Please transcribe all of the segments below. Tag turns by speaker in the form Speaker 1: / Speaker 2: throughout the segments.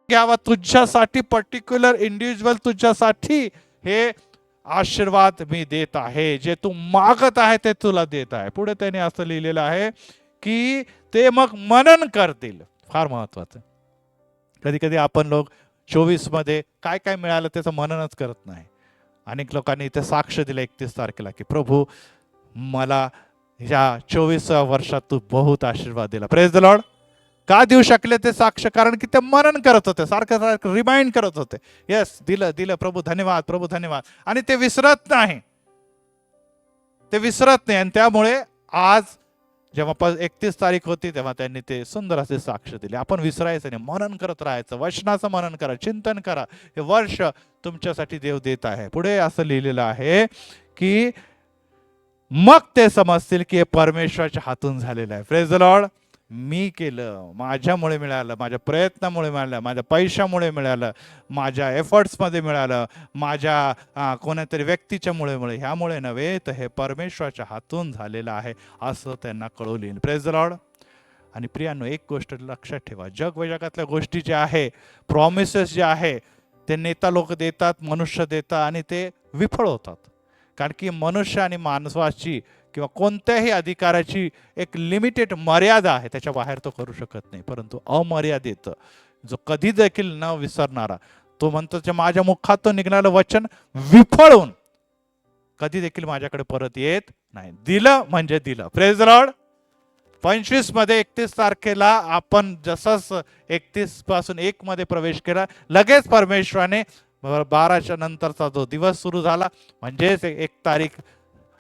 Speaker 1: घ्यावा तुझ्यासाठी, particular individual तुझ्यासाठी हे आशीर्वाद मी देत आहे, जे तू मागत आहे ते तुला देत आहे. पुढे त्याने असं लिहिलेलं आहे की ते मग मनन करतील. फार महत्वाचं. कधी कधी आपण लोक 24 मध्ये काय काय मिळालं त्याचं मननच करत नाही. अनेक लोकांनी इथे साक्ष दिलं 31 तारखेला की प्रभू मला या 24व्या वर्षात तू बहुत आशीर्वाद दिला. Praise the Lord. का देऊ शकले ते साक्ष? कारण की ते मनन करत होते, सारखं सारखं रिमाइंड करत होते. येस, दिलं दिलं प्रभू धन्यवाद, प्रभू धन्यवाद. आणि ते विसरत नाही, ते विसरत नाही. आणि त्यामुळे आज जेव्हा 31 तारीख होती तेव्हा त्यांनी ते सुंदर असे साक्ष दिले. आपण विसरायचं नाही, मनन करत राहायचं, वचनाचं मनन करा, चिंतन करा. हे वर्ष तुमच्यासाठी देव देत आहे. पुढे असं लिहिलेलं आहे की मग ते समजतील की हे परमेश्वराच्या हातून झालेलं आहे. Praise the lord. मी केलं, माझ्यामुळे मिळालं, माझ्या प्रयत्नामुळे मिळालं, माझ्या पैशामुळे मिळालं, माझ्या एफर्ट्समध्ये मिळालं, माझ्या कोणत्यातरी व्यक्तीच्यामुळे ह्यामुळे नव्हे, तर हे परमेश्वराच्या हातून झालेलं आहे असं त्यांना कळवून येईल. Praise the Lord. आणि प्रियांनो, एक गोष्ट लक्षात ठेवा, जग व जगातल्या गोष्टी ज्या आहे, प्रॉमिसेस जे आहे, ते नेता लोक देतात, मनुष्य देतात आणि ते विफळ होतात. कारण की मनुष्य आणि माणसाची किंवा कोणत्याही अधिकाराची एक लिमिटेड मर्यादा आहे, त्याच्या बाहेर तो करू शकत नाही. परंतु अमर्यादित, जो कधी देखील न विसरणारा, तो म्हणतो माझ्या मुखातून निघणारं वचन विफळून कधी देखील माझ्याकडे परत येत नाही. दिलं म्हणजे दिलं. Praise the Lord. 25 मध्ये 31 तारखेला आपण जसंच 31 पासून 1 मध्ये प्रवेश केला, लगेच परमेश्वराने 12च्या नंतरचा जो दिवस सुरू झाला, म्हणजेच 1 तारीख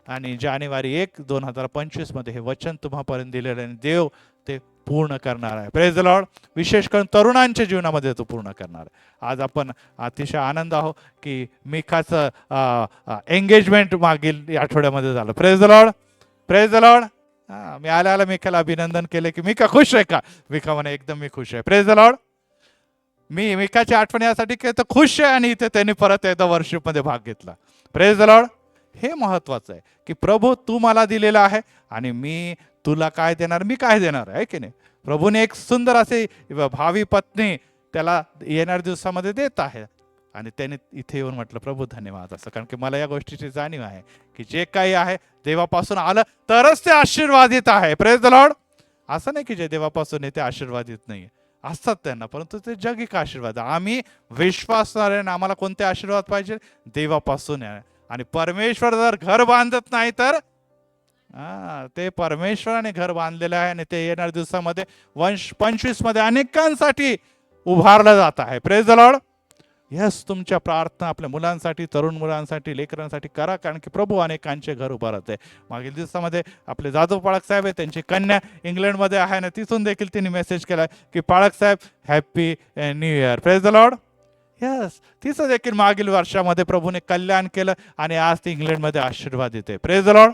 Speaker 1: आणि जानेवारी 1, 2025 मध्ये हे वचन तुम्हापर्यंत दिलेलं आहे. देव ते पूर्ण करणार आहे. Praise the Lord. विशेष करून तरुणांच्या जीवनामध्ये तो पूर्ण करणार आहे. आज आपण अतिशय आनंद आहोत की मिखाचं एंगेजमेंट मागील आठवड्यामध्ये झालं. Praise the lord. Praise the lord. मी आल्याला मिखाला अभिनंदन केले की मिखा खुश आहे का? मिखा म्हणे एकदम मी खुश आहे. Praise the lord. मी मिखाची आठवण यासाठी की तो खुश आहे आणि इथे त्यांनी परत एकदा वर्शिपमध्ये भाग घेतला. Praise the Lord. हे महत्वाचं आहे की प्रभू तू मला दिलेला आहे आणि मी तुला काय देणार, मी काय देणार आहे की नाही. प्रभूने एक सुंदर असे भावी पत्नी त्याला येणाऱ्या दिवसामध्ये देत आहे आणि त्याने इथे येऊन म्हटलं प्रभू धन्यवाद असं. कारण की मला या गोष्टीची जाणीव आहे की जे काही आहे देवापासून आलं तरच ते आशीर्वादित आहे. Praise the Lord. असं नाही की जे देवापासून आहे ते आशीर्वादित नाही असतात त्यांना, परंतु ते जगिक आशीर्वाद. आम्ही विश्वासणाऱ्यांना आम्हाला कोणते आशीर्वाद पाहिजे? देवापासून आहे. आणि परमेश्वर जर घर बांधत नाही तर ते परमेश्वराने घर बांधलेलं आहे आणि ते येणाऱ्या दिवसामध्ये 25 मध्ये अनेकांसाठी उभारलं जात आहे. Praise the lord. यस, तुमच्या प्रार्थना आपल्या मुलांसाठी, तरुण मुलांसाठी, लेकरांसाठी करा, कारण की प्रभू अनेकांचे घर उभारत आहे. मागील दिवसामध्ये आपले जाधव पाळक साहेब आहे, त्यांची कन्या इंग्लंडमध्ये आहे ना, तिथून देखील त्यांनी मेसेज केला की पाळक साहेब happy new year. Praise the lord. Yes, तिचं देखील मागील वर्षामध्ये प्रभूने कल्याण केलं आणि आज ती इंग्लंडमध्ये आशीर्वाद देते. Praise the lord.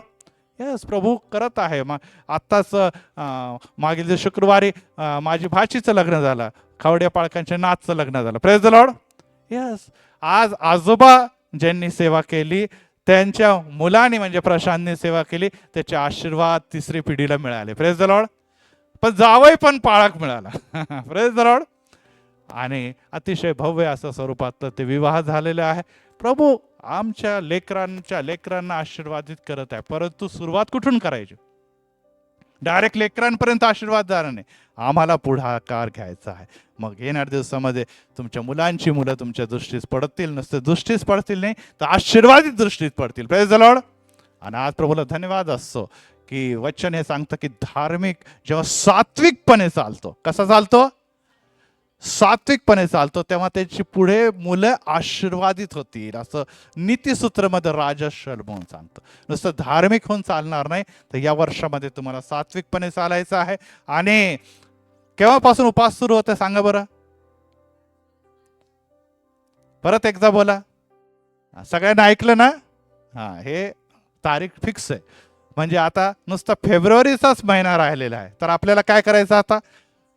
Speaker 1: यस, प्रभू करत आहे. आत्ताच मागील शुक्रवारी माझी भाचीचं लग्न झालं, खावड्या पाळकांच्या नाथचं लग्न झालं. Praise the lord. यस, आज आजोबा ज्यांनी सेवा केली त्यांच्या मुलांनी म्हणजे प्रशांतनी सेवा केली, त्याचे आशीर्वाद 3री पिढीला मिळाले. Praise the Lord. पण जावई पण पाळक मिळाला. Praise the Lord. आणि अतिशय भव्य असं स्वरूपातलं ते विवाह झालेले आहे. प्रभू आमच्या लेकरांना आशीर्वादित करत आहे. परंतु सुरुवात कुठून करायची? डायरेक्ट लेकरांपर्यंत आशीर्वाद जाणार नाही, आम्हाला पुढाकार घ्यायचा आहे. मग येणाऱ्या दिवसामध्ये तुमच्या मुलांची मुलं तुमच्या दृष्टीस पडतील, नसते दृष्टीस पडतील नाही तर आशीर्वादित दृष्टीत पडतील. Praise the Lord. आणि आज प्रभूला धन्यवाद असतो की वचन हे सांगतं की धार्मिक जेव्हा सात्विकपणे चालतो, कसा चालतो? सात्विकपणे चालतो, तेव्हा त्याची पुढे मुलं आशीर्वादित होतील असं नीतिसूत्रमध्ये राजा शलोमोन सांगतो. नुसतं धार्मिक होऊन चालणार नाही, तर या वर्षामध्ये तुम्हाला सात्विकपणे चालायचं आहे. आणि केव्हापासून उपास सुरू होते सांगा बरं? परत एकदा बोला. सगळ्यांना ऐकलं ना? हे तारीख फिक्स आहे. म्हणजे आता नुसता फेब्रुवारीचाच महिना राहिलेला आहे, तर आपल्याला काय करायचं आता?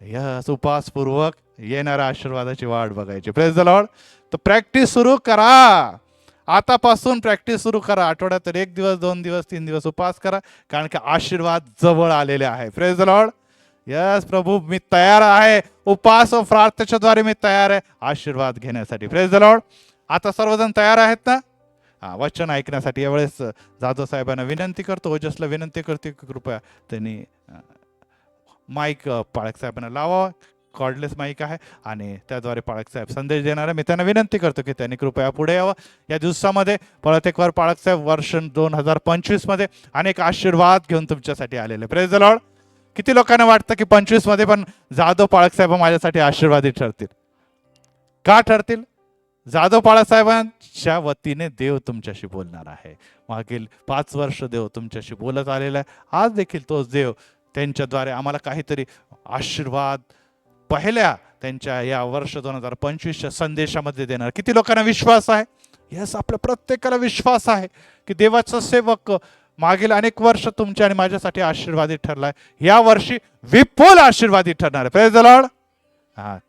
Speaker 1: यस, उपासपूर्वक येणाऱ्या आशीर्वादाची वाट बघायची. Praise the Lord. तर प्रॅक्टिस सुरू करा, आतापासून प्रॅक्टिस सुरू करा. आठवड्यात 1 दिवस, 2 दिवस, 3 दिवस उपास करा, कारण की आशीर्वाद जवळ आलेले आहे. Praise the lord. यस प्रभू, मी तयार आहे. उपवास व प्रार्थनेच्या द्वारे मी तयार आहे आशीर्वाद घेण्यासाठी. Praise the Lord. आता सर्वजण तयार आहेत ना? वचन ऐकण्यासाठी. यावेळेस जाधव साहेबांना विनंती करतो, ओजसला विनंती करते की कृपया त्यांनी माईक पाळक साहेबांना लावा. कॉर्डलेस माईक आहे आणि त्याद्वारे पाळक साहेब संदेश देणार आहे. मी त्यांना विनंती करतो की त्यांनी कृपया पुढे यावं. या दिवसामध्ये परत एक वार पाळक साहेब वर्ष 2025 मध्ये अनेक आशीर्वाद घेऊन तुमच्यासाठी आलेले. Praise the Lord. किती लोकांना वाटतं की 25 मध्ये पण जाधव पाळक साहेब माझ्यासाठी आशीर्वादी ठरतील? का ठरतील? जाधव पाळक साहेबांच्या वतीने देव तुमच्याशी बोलणार आहे. मागील 5 वर्ष देव तुमच्याशी बोलत आलेला आहे. आज देखील तोच देव त्यांच्याद्वारे आम्हाला काहीतरी आशीर्वाद पहिल्या त्यांच्या या वर्ष 2025च्या संदेशामध्ये देणार. किती लोकांना विश्वास आहे? यस, आपल्या प्रत्येकाला विश्वास आहे की देवाचा सेवक मागील अनेक वर्ष तुमच्या आणि माझ्यासाठी आशीर्वादी ठरलाय. या वर्षी विपुल आशीर्वादी ठरणार आहे. Praise the Lord.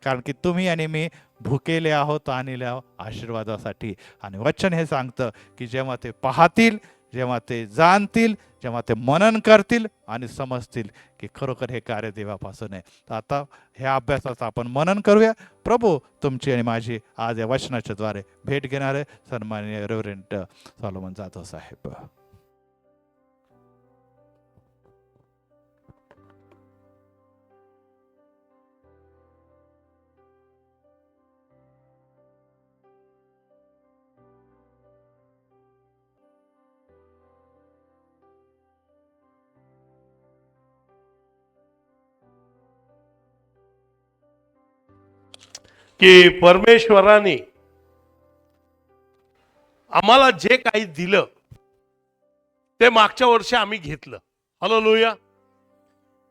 Speaker 1: कारण की तुम्ही आणि मी भुकेले आहोत आणले आहोत आशीर्वादासाठी. आणि वचन हे सांगतं की जेव्हा ते पाहतील, जेव्हा ते जाणतील, जेव्हा ते मनन करतील आणि समजतील की खरोखर हे कार्य देवापासून आहे. तर आता ह्या अभ्यासाचं आपण मनन करूया. प्रभू तुमची आणि माझी आज या वचनाच्या द्वारे भेट घेणार आहे. सन्माननीय रेव्हरंड सॉलोमन जाधव साहेब.
Speaker 2: की परमेश्वराने आम्हाला जे काही दिलं ते मागच्या वर्षी आम्ही घेतलं. हालेलुया.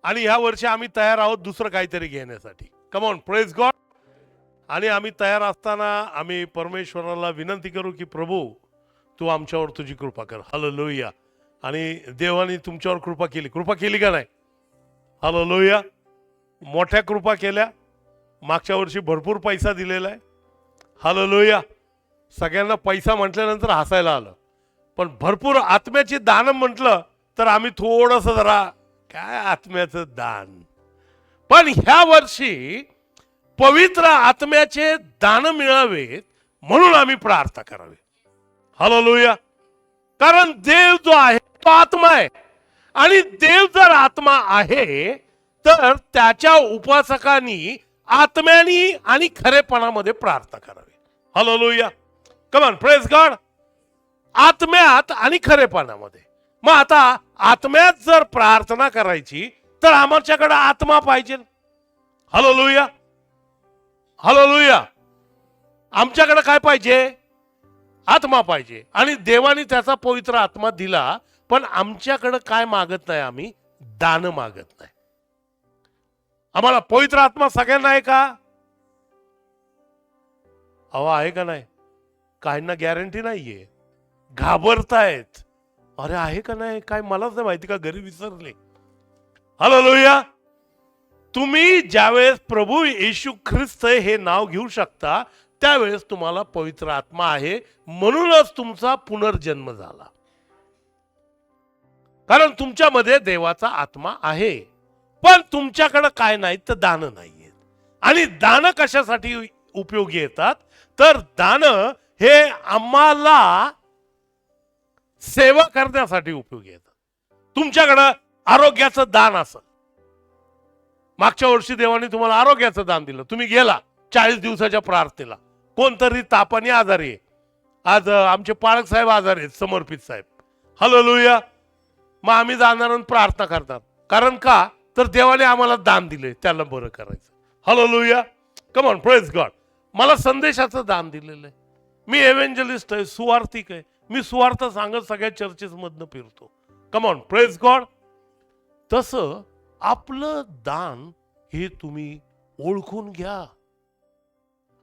Speaker 2: आणि ह्या वर्षी आम्ही तयार आहोत दुसरं काहीतरी घेण्यासाठी. कम ऑन, प्रेज गॉड. आणि आम्ही तयार असताना आम्ही परमेश्वराला विनंती करू की प्रभू तू आमच्यावर तुझी कृपा कर. हालेलुया. आणि देवाने तुमच्यावर कृपा केली का नाही? हालेलुया. मोठ्या कृपा केल्या. मागच्या वर्षी भरपूर पैसा दिलेला आहे. हालेलुया. सगळ्यांना पैसा म्हटल्यानंतर हसायला आलं, पण भरपूर आत्म्याची दान म्हटलं तर आम्ही थोडंसं जरा काय आत्म्याचं दान. पण ह्या वर्षी पवित्र आत्म्याचे दान मिळावेत म्हणून आम्ही प्रार्थना करावी. हालेलुया. कारण देव जो आहे तो आत्मा आहे. आणि देव जर आत्मा आहे तर त्याच्या उपासकांनी आत्म्यानी आणि खरेपणामध्ये प्रार्थना करावी. Hallelujah. Come on, praise God. आत्म्यात आणि खरेपणामध्ये. मग आता आत्म्यात जर प्रार्थना करायची तर आमच्याकडे आत्मा पाहिजे. हालेलुया. हालेलुया. आमच्याकडे काय पाहिजे? आत्मा पाहिजे. आणि देवाने त्याचा पवित्र आत्मा दिला, पण आमच्याकडे काय मागत नाही? आम्ही दान मागत नाही. आम्हाला पवित्र आत्मा सगळ्यांना आहे का? अहो, आहे का नाही? काहींना गॅरंटी नाहीये, घाबरतायत. अरे आहे का नाही काय मलाच नाही माहिती, का घरी विसरले. हालेलुया. तुम्ही ज्यावेळेस प्रभू येशू ख्रिस्त हे नाव घेऊ शकता त्यावेळेस तुम्हाला पवित्र आत्मा आहे, म्हणूनच तुमचा पुनर्जन्म झाला. कारण तुमच्यामध्ये देवाचा आत्मा आहे. पण तुमच्याकडे काय नाही तर दान नाहीये. आणि दान कशासाठी उपयोगी येतात? तर दान हे आम्हाला सेवा करण्यासाठी उपयोगी येतात. तुमच्याकडे आरोग्याचं दान असेल, मागच्या वर्षी देवाने तुम्हाला आरोग्याचं दान दिलं, तुम्ही गेला 40 दिवसाच्या प्रार्थनेला, कोणतरी तापाने आजारी आहे. आज आमचे पाळक साहेब आजारी आहेत, समर्पित साहेब. हालेलुया. मग आम्ही जाणार आणि प्रार्थना करतात. कारण का? तर देवाने आम्हाला दान दिले, त्याला बरं करायचं. Hallelujah. Come on, praise God. मला संदेशाचं दान दिलेलं आहे. मी एव्हेंजलिस्ट आहे, सुवार्थिक आहे. मी सुवार्थ सांगत सगळ्या चर्चेस मधनं फिरतो. कम ऑन, प्रेज गॉड. तसं आपलं दान हे तुम्ही ओळखून घ्या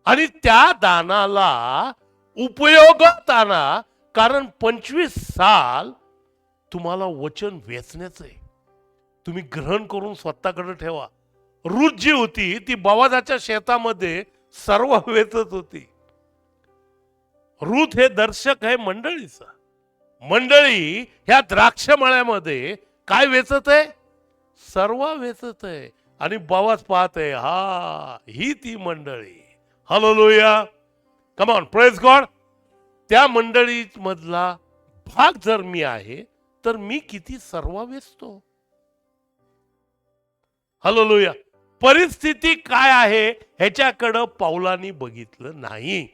Speaker 2: आणि त्या दानाला उपयोगात आणा. कारण 25 साल तुम्हाला वचन वेचण्याचं आहे. तुम्ही ग्रहण करून स्वतःकडे ठेवा. रूथ जी होती ती बोआजाच्या शेतामध्ये सर्व वेचत होती. रूथ हे दर्शक आहे मंडळीचा. मंडळी ह्या द्राक्ष मळ्यामध्ये काय वेचत आहे? सर्व वेचत आहे. आणि बाबाच पाहते, हा ही ती मंडळी. Hallelujah, come on, praise God. त्या मंडळी मधला भाग जर मी आहे तर मी किती सर्वाव्यस्तो. हालेलुया. परिस्थिती काय आहे ह्याच्याकडं पाऊलांनी बघितलं नाही.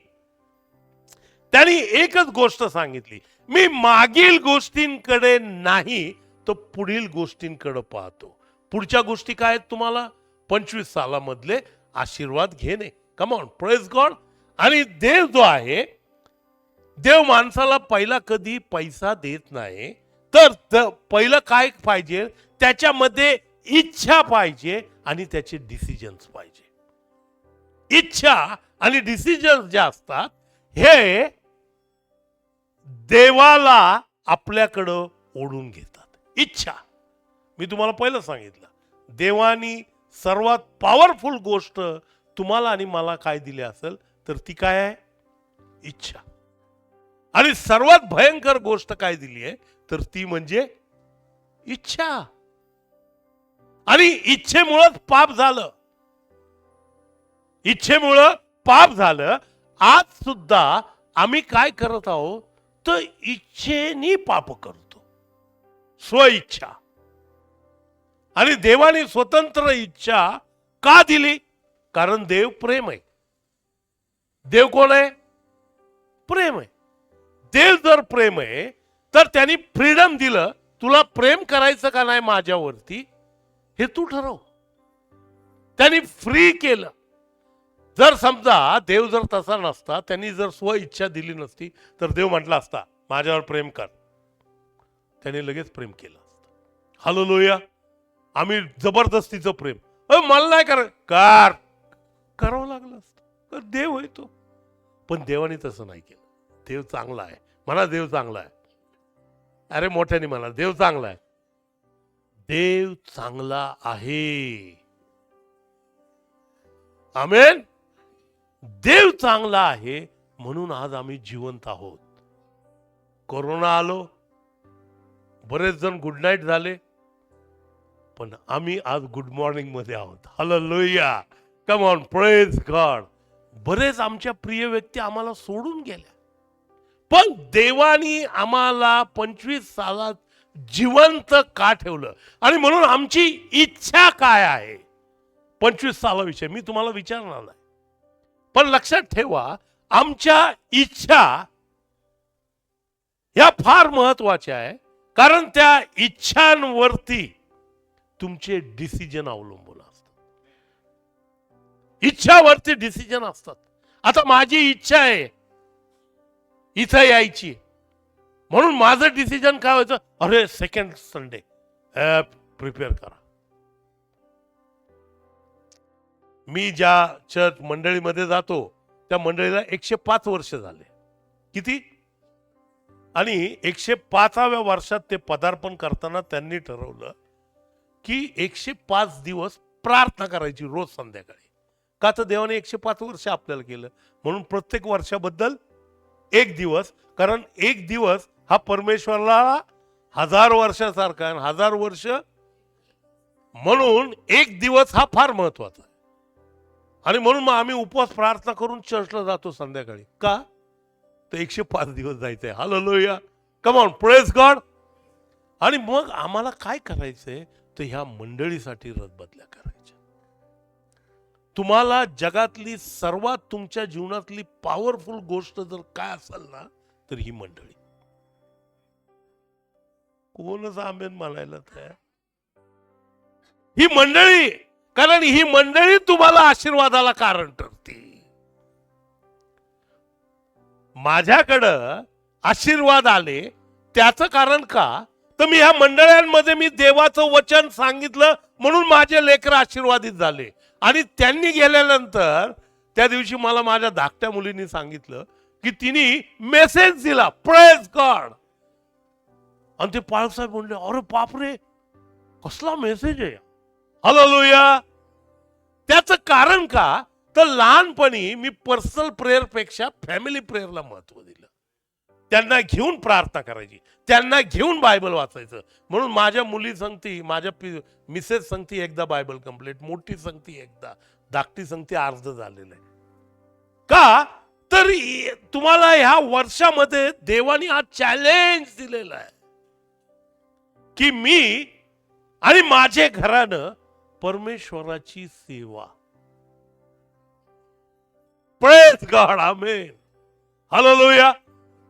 Speaker 2: त्यांनी एकच गोष्ट सांगितली, मी मागील गोष्टींकडे नाही तर पुढील गोष्टींकडे पाहतो. पुढच्या गोष्टी काय आहेत तुम्हाला? 25 सालामधले आशीर्वाद घेणे. कम ऑन, प्रेज गॉड. आणि देव जो आहे, देव माणसाला पहिला कधी पैसा देत नाही, तर पहिलं काय पाहिजे? त्याच्यामध्ये इच्छा पाहिजे आणि त्याचे डिसिजन्स पाहिजे. इच्छा आणि डिसिजन्स जे असतात हे देवाला आपल्याकडं ओढून घेतात. इच्छा, मी तुम्हाला पहिलं सांगितलं, देवानी सर्वात पॉवरफुल गोष्ट तुम्हाला आणि मला काय दिली असेल तर ती काय आहे? इच्छा. आणि सर्वात भयंकर गोष्ट काय दिली आहे तर ती म्हणजे इच्छा. आणि इच्छेमुळं पाप झालं. इच्छेमुळं पाप झालं. आज सुद्धा आम्ही काय करत आहोत तर इच्छेने पाप करतो, स्वइच्छा. आणि देवाने स्वतंत्र इच्छा का दिली? कारण देव प्रेम आहे. देव कोण आहे? प्रेम आहे. देव जर प्रेम आहे तर त्यांनी फ्रीडम दिलं, तुला प्रेम करायचं का नाही माझ्यावरती हे तू ठरव. त्यांनी फ्री केलं. जर समजा देव जर तसा नसता, त्यांनी जर स्व इच्छा दिली नसती तर देव म्हटला असता माझ्यावर प्रेम कर, त्यांनी लगेच प्रेम केलं असतं. हालेलुया. आम्ही जबरदस्तीचं प्रेम, मला नाही करावं लागलं असतं. देव आहे तो. पण देवाने तसं नाही केलं. देव चांगला आहे. म्हणा देव चांगला आहे. अरे मोठ्याने म्हणा देव चांगला आहे. देव चांगला आहे. आमेन. देव चांगला आहे म्हणून आज आम्ही जिवंत आहोत. कोरोना आलो, बरेच जण गुड नाईट झाले, पण आम्ही आज गुड मॉर्निंग मध्ये आहोत. Hallelujah, come on, praise God. बरेच आमच्या प्रिय व्यक्ती आम्हाला सोडून गेल्या, पण देवानी आम्हाला 25 सालात जिवंत का ठेवलं? आणि म्हणून आमची इच्छा काय आहे 25 सालाविषयी मी तुम्हाला विचारणार नाही. पण लक्षात ठेवा, आमच्या इच्छा ह्या फार महत्वाच्या आहे. कारण त्या इच्छांवरती तुमचे डिसिजन अवलंबून असतात. इच्छावरती डिसिजन असतात. आता माझी इच्छा आहे इथं यायची, म्हणून माझं डिसिजन काय व्हायचं? अरे सेकंड संडे प्रिपेअर करा. मी ज्या चर्च मंडळीमध्ये जातो त्या मंडळीला 105 वर्ष झाले. किती? आणि 105व्या वर्षात ते पदार्पण करताना त्यांनी ठरवलं की 105 दिवस प्रार्थना करायची रोज संध्याकाळी. का तर देवाने 105 वर्ष आपल्याला केलं, म्हणून प्रत्येक वर्षाबद्दल एक दिवस. कारण एक दिवस हा परमेश्वराला 1000 वर्षासारखा आहे. 1000 वर्ष म्हणून एक दिवस हा फार महत्वाचा आहे. आणि म्हणून मग आम्ही उपवास प्रार्थना करून चर्चला जातो संध्याकाळी. का? तर 105 दिवस जायचंय. Hallelujah, come on, praise God. आणि मग आम्हाला काय करायचंय तर ह्या मंडळीसाठी रदबदल्या करायच्या. तुम्हाला जगातली सर्वात तुमच्या जीवनातली पॉवरफुल गोष्ट जर काय असेल ना तर ही मंडळी. कोणच आमेन म्हणायला तयार? ही मंडळी. कारण ही मंडळी तुम्हाला आशीर्वादाला कारण ठरते. माझ्याकडं आशीर्वाद आले त्याचं कारण का? तर मी ह्या मंडळांमध्ये मी देवाचं वचन सांगितलं म्हणून माझे लेकर आशीर्वादित झाले. आणि त्यांनी गेल्यानंतर त्या दिवशी मला माझ्या धाकट्या मुलींनी सांगितलं की तिने मेसेज दिला, प्रेज गॉड. आणि ते पाळसाहेब म्हणले, अरे बापरे कसला मेसेज आहे. हालेलुया. त्याचं कारण का? तर लहानपणी मी पर्सनल प्रेयर पेक्षा फॅमिली प्रेयरला महत्व दिलं. त्यांना घेऊन प्रार्थना करायची, त्यांना घेऊन बायबल वाचायचं. म्हणून माझ्या मुली सांगती, माझ्या मिसेस सांगती एकदा बायबल कंप्लीट, मोठी सांगती एकदा, धाकटी सांगती अर्ध झालेलं आहे. का तर तुम्हाला ह्या वर्षामध्ये देवाने हा चॅलेंज दिलेला आहे की मी आणि माझे घरानं परमेश्वराची सेवा. प्रेज गॉड, आमेन, हालेलुया.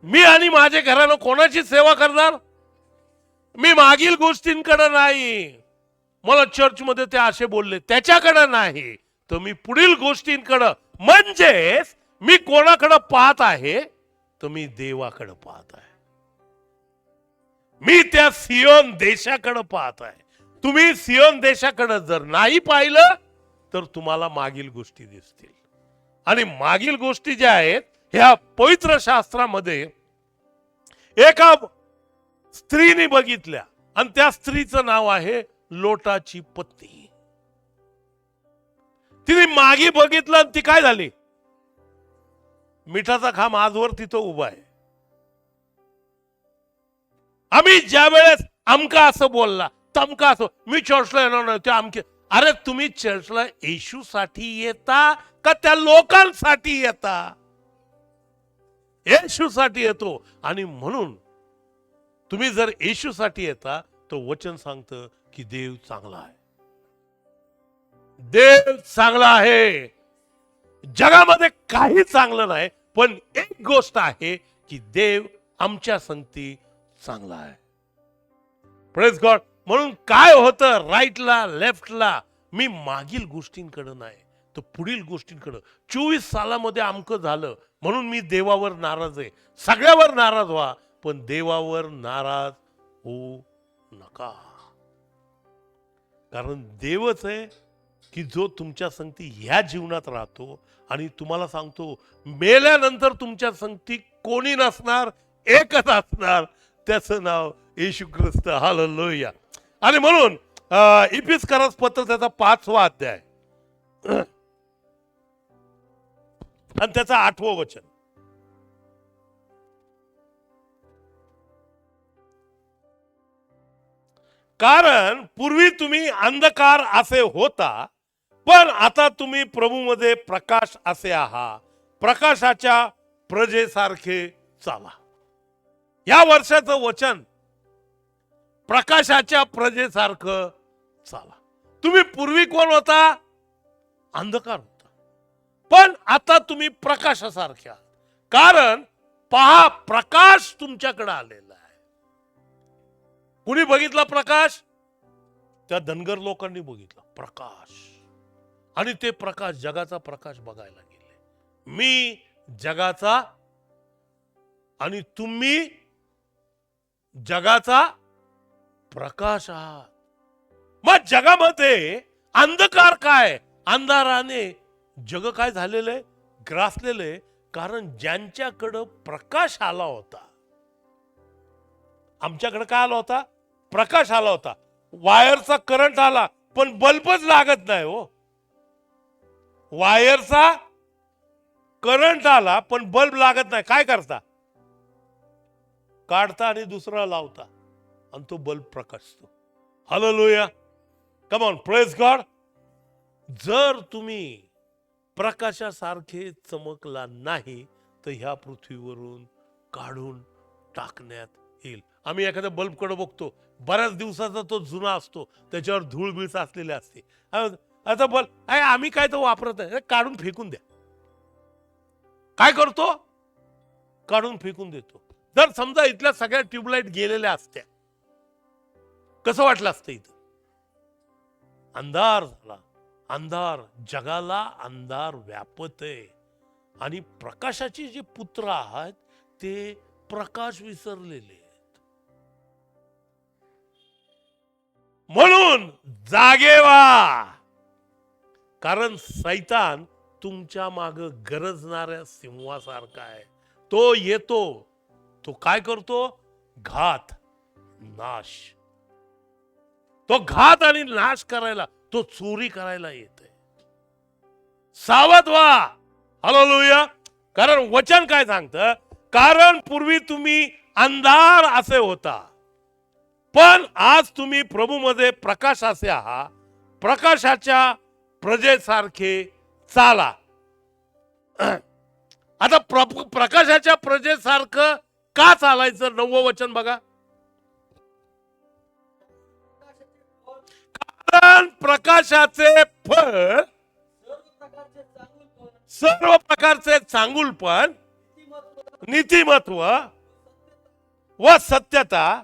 Speaker 2: मी आणि माझे घरानं कोणाची सेवा करणार? मी मागील गोष्टींकडे नाही, मला चर्चमध्ये ते असे बोलले त्याच्याकडे नाही, तर मी पुढील गोष्टींकडे, म्हणजेच मी कोणाकडे पाहत आहे? तर मी देवाकडे पाहत आहे. मी त्या सियोन देशाकडे पाहत आहे. तुम्ही सियोन देशाकडे जर नाही पाहिलं तर तुम्हाला मागील गोष्टी दिसतील. आणि मागील गोष्टी ज्या आहेत ह्या पवित्र शास्त्रामध्ये एका स्त्रीने बघितल्या, आणि त्या स्त्रीचं नाव आहे लोटाची पत्नी. तिने मागे बघितलं आणि ती काय झाली? मिठाचा खांब आजवर तिथं उभा आहे. आम्ही ज्या वेळेस आमका असं बोलला, तमका असं, मी चर्चला येणार नाही ते आमके. अरे तुम्ही चर्चला येशूसाठी येता का त्या लोकांसाठी येता? येशूसाठी येतो. आणि म्हणून तुम्ही जर येशूसाठी येता तर वचन सांगतं की देव चांगला आहे, देव चांगला आहे. जगामध्ये काही चांगलं नाही, पण एक गोष्ट आहे की देव आमच्या संगती चांगला आहे. Praise God. म्हणून काय होतं राईटला लेफ्टला, मी मागील गोष्टींकडे नाही तर पुढील गोष्टींकडे. 24 सालामध्ये आमकं झालं म्हणून मी देवावर नाराज आहे. सगळ्यावर नाराज व्हा पण देवावर नाराज होऊ नका. कारण देवच आहे की जो तुमच्या संगती ह्या जीवनात राहतो. आणि तुम्हाला सांगतो मेल्यानंतर तुमच्या संगती कोणी नसणार, एकच असणार, त्याचं नाव येशू ख्रिस्त. हालेलुया. आणि म्हणून इफिसकरास पत्र त्याचा 5वा अध्याय आणि त्याचा 8वं वचन. कारण पूर्वी तुम्ही अंधकार असे होता, पण आता तुम्ही प्रभूमध्ये प्रकाश असे आहात. प्रकाशाच्या प्रजेसारखे चाला. या वर्षाचं वचन प्रकाशाच्या प्रजेसारखं चाला. तुम्ही पूर्वी कोण होता? अंधकार होता, पण आता तुम्ही प्रकाशासारखे आहात. कारण पहा प्रकाश तुमच्याकडे आलेला आहे. कुणी बघितला प्रकाश? त्या धनगर लोकांनी बघितला प्रकाश. आणि ते प्रकाश जगाचा प्रकाश बघायला गेले. मी जगाचा आणि तुम्ही जगाचा प्रकाश आहात. मग जगामध्ये अंधकार काय? अंधाराने जग काय झालेलं आहे? ग्रासलेलं आहे. कारण ज्यांच्याकडं प्रकाश आला होता, आमच्याकडे काय आला होता? प्रकाश आला होता. वायरचा करंट आला पण बल्बच लागत नाही हो. वायरचा करंट आला पण बल्ब लागत नाही. काय करता? काढता आणि दुसरा लावता आणि तो बल्ब प्रकाशतो. Hallelujah. Come on, praise God. जर तुम्ही प्रकाशासारखे चमकला नाही तर ह्या पृथ्वीवरून काढून टाकण्यात येईल. आम्ही एखाद्या बल्बकडे बघतो, बऱ्याच दिवसाचा तो जुना असतो, त्याच्यावर धूळ बीळ असलेली असते. आता बल्ब आम्ही काय तो वापरत आहे, काढून फेकून द्या. काय करतो? काढून फेकून देतो. जर समजा इथल्या सगळ्या ट्यूबलाईट गेलेल्या असत्या, कसं वाटलं असतं? इथं अंधार झाला. अंधार, जगाला अंधार व्यापत आहे. आणि प्रकाशाचे जे पुत्र आहेत ते प्रकाश विसरलेले आहेत. म्हणून जागे व्हा. कारण सैतान तुमच्या माग गरजणाऱ्या सिंहासारखा आहे. तो येतो, तो काय करतो? घात, नाश. तो घात आणि नाश करायला, तो चोरी करायला येतोय. सावध व्हा. हालेलुया. कारण वचन काय सांगतं? कारण पूर्वी तुम्ही अंधार असे होता, पण आज तुम्ही प्रभूमध्ये प्रकाश असे आहात. प्रकाशाच्या प्रजेसारखे चाला. आता प्रकाशाच्या प्रजेसारखं का चालायचं? 9वं वचन बघा. कारण प्रकाशाचे फळ सर्व प्रकारचे चांगुलपण, नीतिमत्व व सत्यता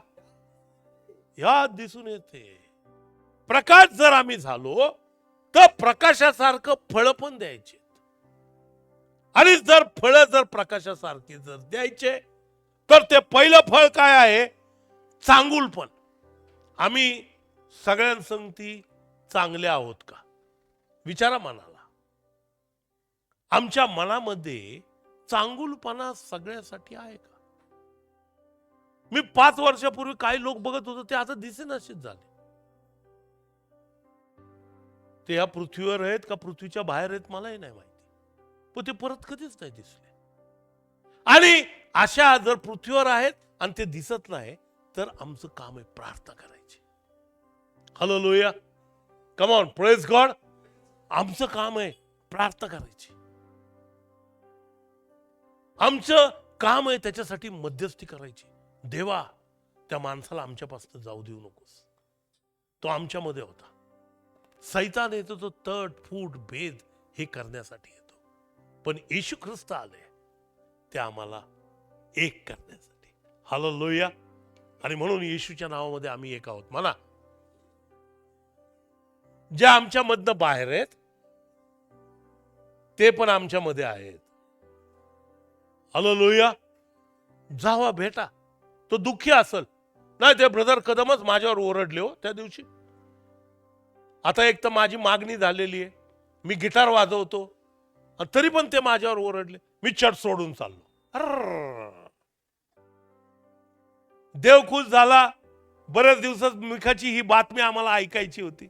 Speaker 2: या दिसून येते. प्रकाश जर आम्ही झालो तर प्रकाशासारखं फळ पण द्यायचे. आणि जर फळ जर प्रकाशासारखी जर द्यायचे तर ते पहिलं फळ काय आहे? चांगुलपण. आम्ही सगळ्यांसंगती चांगले आहोत का? विचारा मनाला. आमच्या मनामध्ये चांगुलपणा सगळ्यासाठी आहे का? मी 5 वर्षापूर्वी काही लोक बघत होतो, ते आता दिसेनाशीच झाले. ते या पृथ्वीवर आहेत का पृथ्वीच्या बाहेर आहेत मलाही नाही माहिती, पण ते परत कधीच नाही दिसले. आणि अशा जर पृथ्वीवर आहेत आणि ते दिसत नाही तर आमचं काम आहे प्रार्थना करायची. Hallelujah, come on, praise God. आमचं काम आहे प्रार्थना करायची. आमचं काम आहे त्याच्यासाठी मध्यस्थी करायची. देवा, त्या माणसाला आमच्यापासून जाऊ देऊ नकोस. तो आमच्यामध्ये होता. सैतान येतो तो तट फूट भेद हे करण्यासाठी येतो, पण येशू ख्रिस्त आले ते आम्हाला एक करण्यासाठी. हालेलुया. आणि म्हणून येशूच्या नावामध्ये आम्ही एक आहोत. म्हणा, जे आमच्यामधनं बाहेर आहेत ते पण आमच्यामध्ये आहेत. हालेलुया. जावा, भेटा. तो दुःखी असेल. नाही, ते ब्रदर कदमच माझ्यावर ओरडले हो त्या दिवशी. आता एक तर माझी मागणी झालेली आहे, मी गिटार वाजवतो तरी पण ते माझ्यावर ओरडले. मी चर्च सोडून चाललो. देव खुश झाला. बरेच दिवसात मिखाची ही बातमी आम्हाला ऐकायची होती.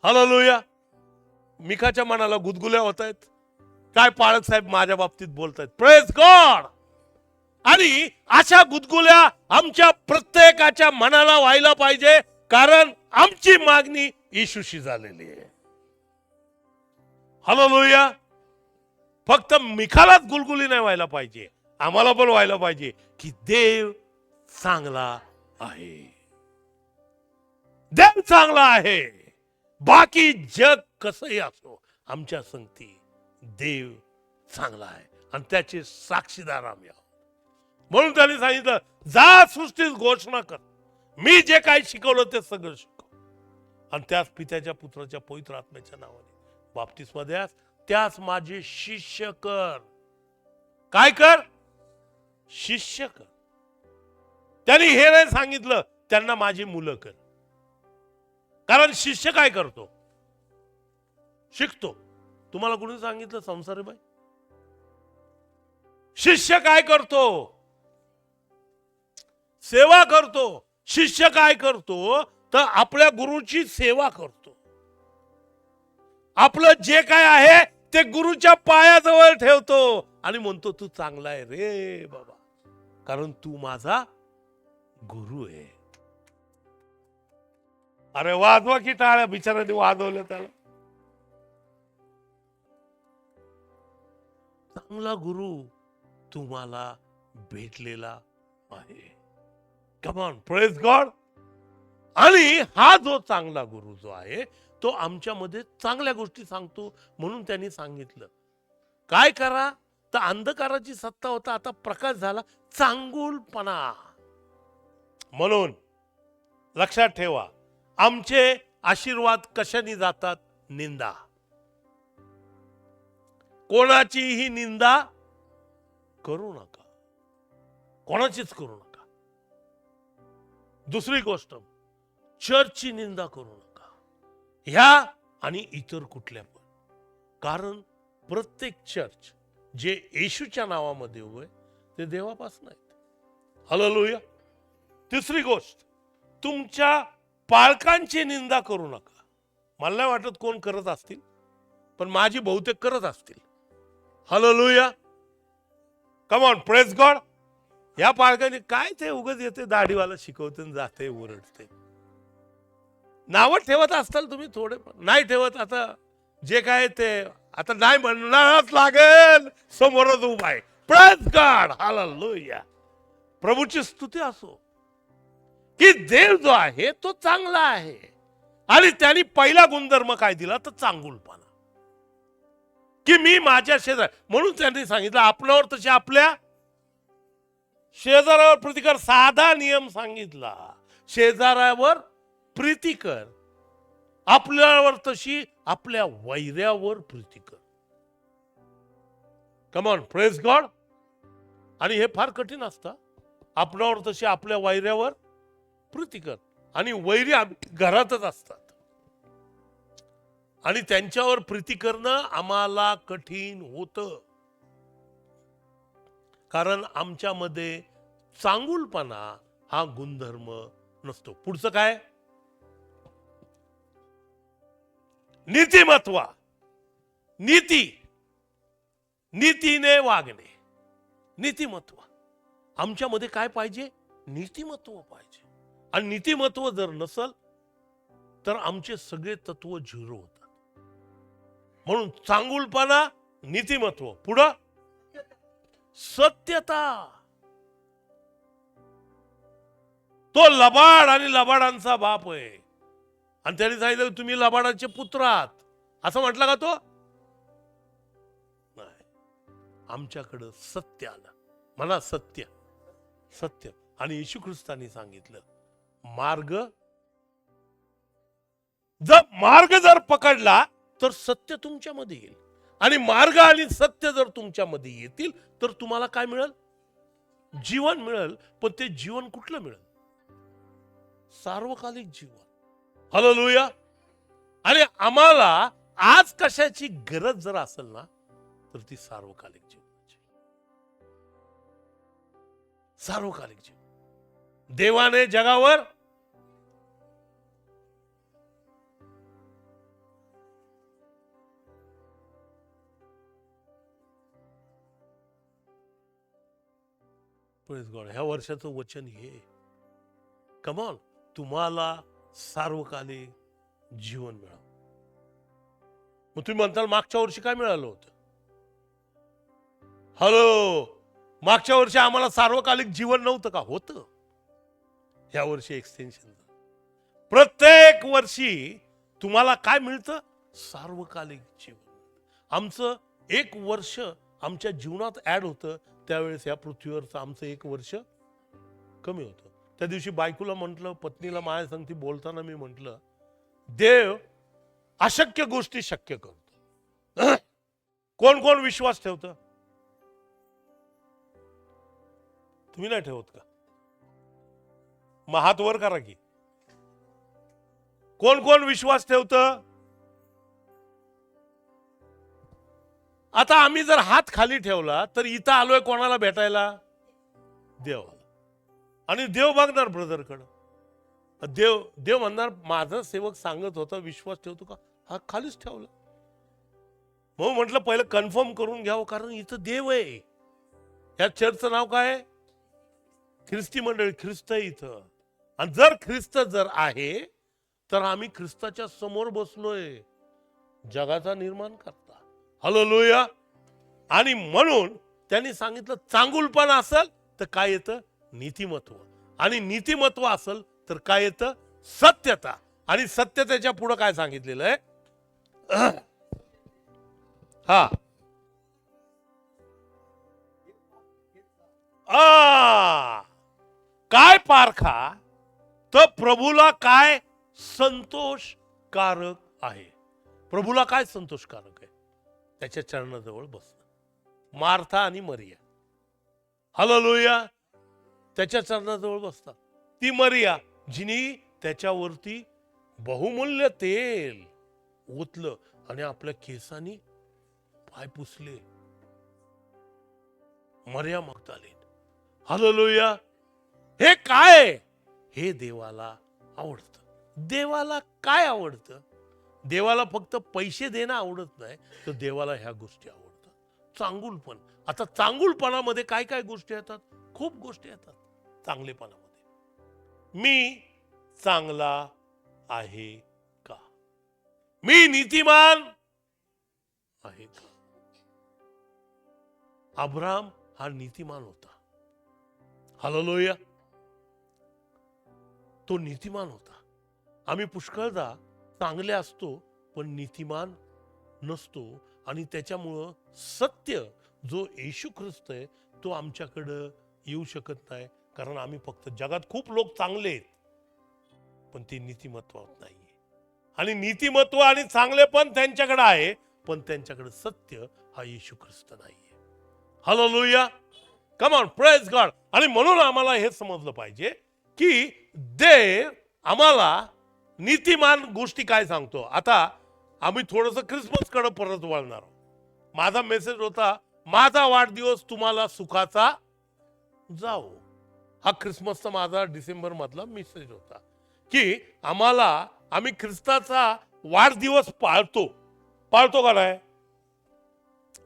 Speaker 2: हालेलुया. मिखाच्या मनाला गुदगुल्या होत आहेत. काय पाळक साहेब माझ्या बाबतीत बोलतायत. Praise God. आणि अशा गुदगुल्या आमच्या प्रत्येकाच्या मनाला व्हायला पाहिजे, कारण आमची मागणी येशूशी झालेली आहे. हालेलुया. फक्त मिखालाच गुलगुली नाही व्हायला पाहिजे, आम्हाला पण व्हायला पाहिजे की देव चांगला आहे. देव चांगला आहे. बाकी जग कसंही असो, आमच्या संगती देव चांगला आहे आणि त्याचे साक्षीदार आम्ही आहोत. म्हणून त्यांनी सांगितलं, जा सृष्टीत घोषणा कर, मी जे काही शिकवलं ते सगळं शिकव. आणि त्याच पित्याच्या पुत्राच्या पवित्र आत्म्याच्या नावाने बाप्तिस्मा द्यास, त्यास माझे शिष्य कर. काय कर? शिष्य कर. त्यांनी हे नाही सांगितलं त्यांना माझी मुलं कर. कारण शिष्य काय करतो? शिकतो. तुम्हाला कोणी सांगितलं संसारी बाई? शिष्य काय करतो? सेवा करतो. शिष्य काय करतो तर आपल्या गुरुची सेवा करतो. आपलं जे काय आहे ते गुरुच्या पायाजवळ ठेवतो आणि म्हणतो, तू चांगला आहे रे बाबा, कारण तू माझा गुरु आहे. अरे वाजवा की टाळ्या. बिचाराने वाजवलं त्याला. चांगला गुरु तुम्हाला भेटलेला आहे. कम ऑन, प्रेज गॉड. आणि हा जो चांगला गुरु जो आहे तो आमच्यामध्ये चांगल्या गोष्टी सांगतो. म्हणून त्यांनी सांगितलं काय करा, तर अंधकाराची सत्ता होता, आता प्रकाश झाला, चांगुलपणा. म्हणून लक्षात ठेवा, आमचे आशीर्वाद कशाने जातात? निंदा. कोणाचीही निंदा करू नका, कोणाचीच करू नका. दुसरी गोष्ट, चर्चची निंदा करू नका, ह्या आणि इतर कुठल्या पण. कारण प्रत्येक चर्च जे येशूच्या नावामध्ये उभे ते देवापासून आहेत. हालेलुया. तिसरी गोष्ट, तुमच्या पालकांची निंदा करू नका. मला नाही वाटत कोण करत असतील, पण माझी बहुतेक करत असतील. Hallelujah. Come on praise God. या पालकांनी काय ते उगाच येते दाढीवाला शिकवते आणि जाते ओरडते. नावं ठेवत असताल तुम्ही थोडे, नाही ठेवत. आता जे काय ते आता नाही म्हणणारच लागेल, समोरच उभा आहे. Praise God, hallelujah. प्रभूची स्तुती असो की देव जो आहे तो चांगला आहे आणि त्यांनी पहिला गुणधर्म काय दिला तर चांगुलपणा, की मी माझ्या शेजार, म्हणून त्यांनी सांगितलं आपल्यावर तसे आपल्या शेजारावर प्रीती कर. साधा नियम सांगितला, शेजारावर प्रीती कर, आपल्यावर तशी आपल्या वैऱ्यावर प्रीती कर. कम ऑन प्रेज गॉड. आणि हे फार कठीण असतं. आपल्यावर तशी आपल्या वैऱ्यावर प्रीती कर, आणि वैरी घरातच असतात आणि त्यांच्यावर प्रीती करणं आम्हाला कठीण होतं, कारण आमच्यामध्ये चांगुलपणा हा गुणधर्म नसतो. पुढचं काय? नीतिमत्व. नीती, नीतीने वागणे, नीतिमत्व. आमच्यामध्ये काय पाहिजे? नीतिमत्व पाहिजे. आणि नीतिमत्व जर नसल तर आमचे सगळे तत्व झिरो होतात. म्हणून चांगुलपणा, नीतिमत्व. पुढं सत्यता. तो लबाड आणि लबाडांचा बाप आहे, आणि त्यांनी सांगितलं तुम्ही लबाडाचे पुत्र आहात, असं म्हटलं का तो? नाही. आमच्याकडं सत्य आलं. म्हणा सत्य, सत्य. आणि येशू ख्रिस्तांनी सांगितलं मार्ग, मार्ग जर पकडला तर सत्य तुमच्यामध्ये येईल, आणि मार्ग आणि सत्य जर तुमच्यामध्ये येतील तर तुम्हाला काय मिळेल? जीवन मिळेल. पण ते जीवन कुठलं मिळेल? सार्वकालिक जीवन. हालेलुया. आणि आम्हाला आज कशाची गरज जर असेल ना तर ती सार्वकालिक जीवनाची. सार्वकालिक जीवन. देवाने जगावर प्रेज गॉड. ह्या वर्षाचं वचन हे, कमॉन, तुम्हाला सार्वकालिक जीवन मिळावं. मग तुम्ही म्हणताल मागच्या वर्षी काय मिळालं होतं? हॅलो, मागच्या वर्षी आम्हाला सार्वकालिक जीवन नव्हतं का? होतं. ह्या वर्षी एक्सटेन्शन. प्रत्येक वर्षी तुम्हाला काय मिळतं? सार्वकालिक जीवन. आमचं एक वर्ष आमच्या जीवनात ऍड होतं, त्यावेळेस या पृथ्वीवरचं आमचं एक वर्ष कमी होतं. त्या दिवशी बायकोला म्हटलं, पत्नीला माझ्या संगती बोलताना मी म्हटलं, देव अशक्य गोष्टी शक्य करतो. कोण कोण विश्वास ठेवतं? तुम्ही नाही ठेवत का? मग हात वर करा की. कोण कोण विश्वास ठेवतं? आता आम्ही जर हात खाली ठेवला तर इथं आलोय कोणाला भेटायला? देवाला. आणि देव बघणार ब्रदरकडं. देव म्हणणार माझा सेवक सांगत होता विश्वास ठेवतो का? हा खालीच ठेवला. मग म्हटलं पहिलं कन्फर्म करून घ्यावं, कारण इथं देव आहे. या चर्चचं नाव काय? ख्रिस्ती मंडळी. ख्रिस्त आहे इथं. आणि जर ख्रिस्त जर आहे तर आम्ही ख्रिस्ताच्या समोर बसलोय, जगाचा निर्माण करता. हालेलुया. आणि म्हणून त्यांनी सांगितलं चांगुलपणा असेल तर काय येतं? नीतिमत्व. आणि नीतिमत्व असेल तर काय येतं? सत्यता. आणि सत्यतेच्या पुढे काय सांगितलेलं आहे? हा, काय पारखा तर प्रभूला काय संतोषकारक आहे. प्रभूला काय संतोषकारक आहे? त्याच्या चरणाजवळ बसणं. मार्था आणि मरिया, हालेलुया, त्याच्या चरणाजवळ बसतात. ती मरिया जिनी त्याच्यावरती बहुमूल्य तेल ओतलं आणि आपल्या केसांनी पाय पुसले. मरिया मगदलीन. हालेलुया. हे काय? हे देवाला आवडतं. देवाला काय आवडतं? देवाला फक्त पैसे देणं आवडत नाही, तर देवाला ह्या गोष्टी आवडतात. चांगुलपण. आता चांगुलपणामध्ये काय काय गोष्टी येतात? खूप गोष्टी येतात चांगलेपणामध्ये. मी चांगला आहे का? मी नीतिमान आहे का? अब्राम हा नीतिमान होता. हालेलुया. तो नीतिमान होता. आम्ही पुष्कळदा चांगले असतो पण नीतिमान नसतो, आणि त्याच्यामुळं सत्य जो येशू ख्रिस्त आहे तो आमच्याकडं येऊ शकत नाही. कारण आम्ही फक्त, जगात खूप लोक चांगले आहेत पण ते नीतिमत्वात नाहीये. आणि नीतिमत्व आणि चांगले पण त्यांच्याकडे आहे, पण त्यांच्याकडे सत्य हा येशू ख्रिस्त नाहीये. Hallelujah. Come on, praise God. आणि म्हणून आम्हाला हे समजलं पाहिजे की देव आम्हाला नीतिमान गोष्टी काय सांगतो. आता आम्ही थोडंसं ख्रिसमस कडे परत वळणार आहोत. माझा मेसेज होता, माझा वाढदिवस तुम्हाला सुखाचा जाओ. हा ख्रिसमसचा माझा डिसेंबर मधला मेसेज होता की आम्ही ख्रिस्ताचा वाढदिवस पाळतो का नाही?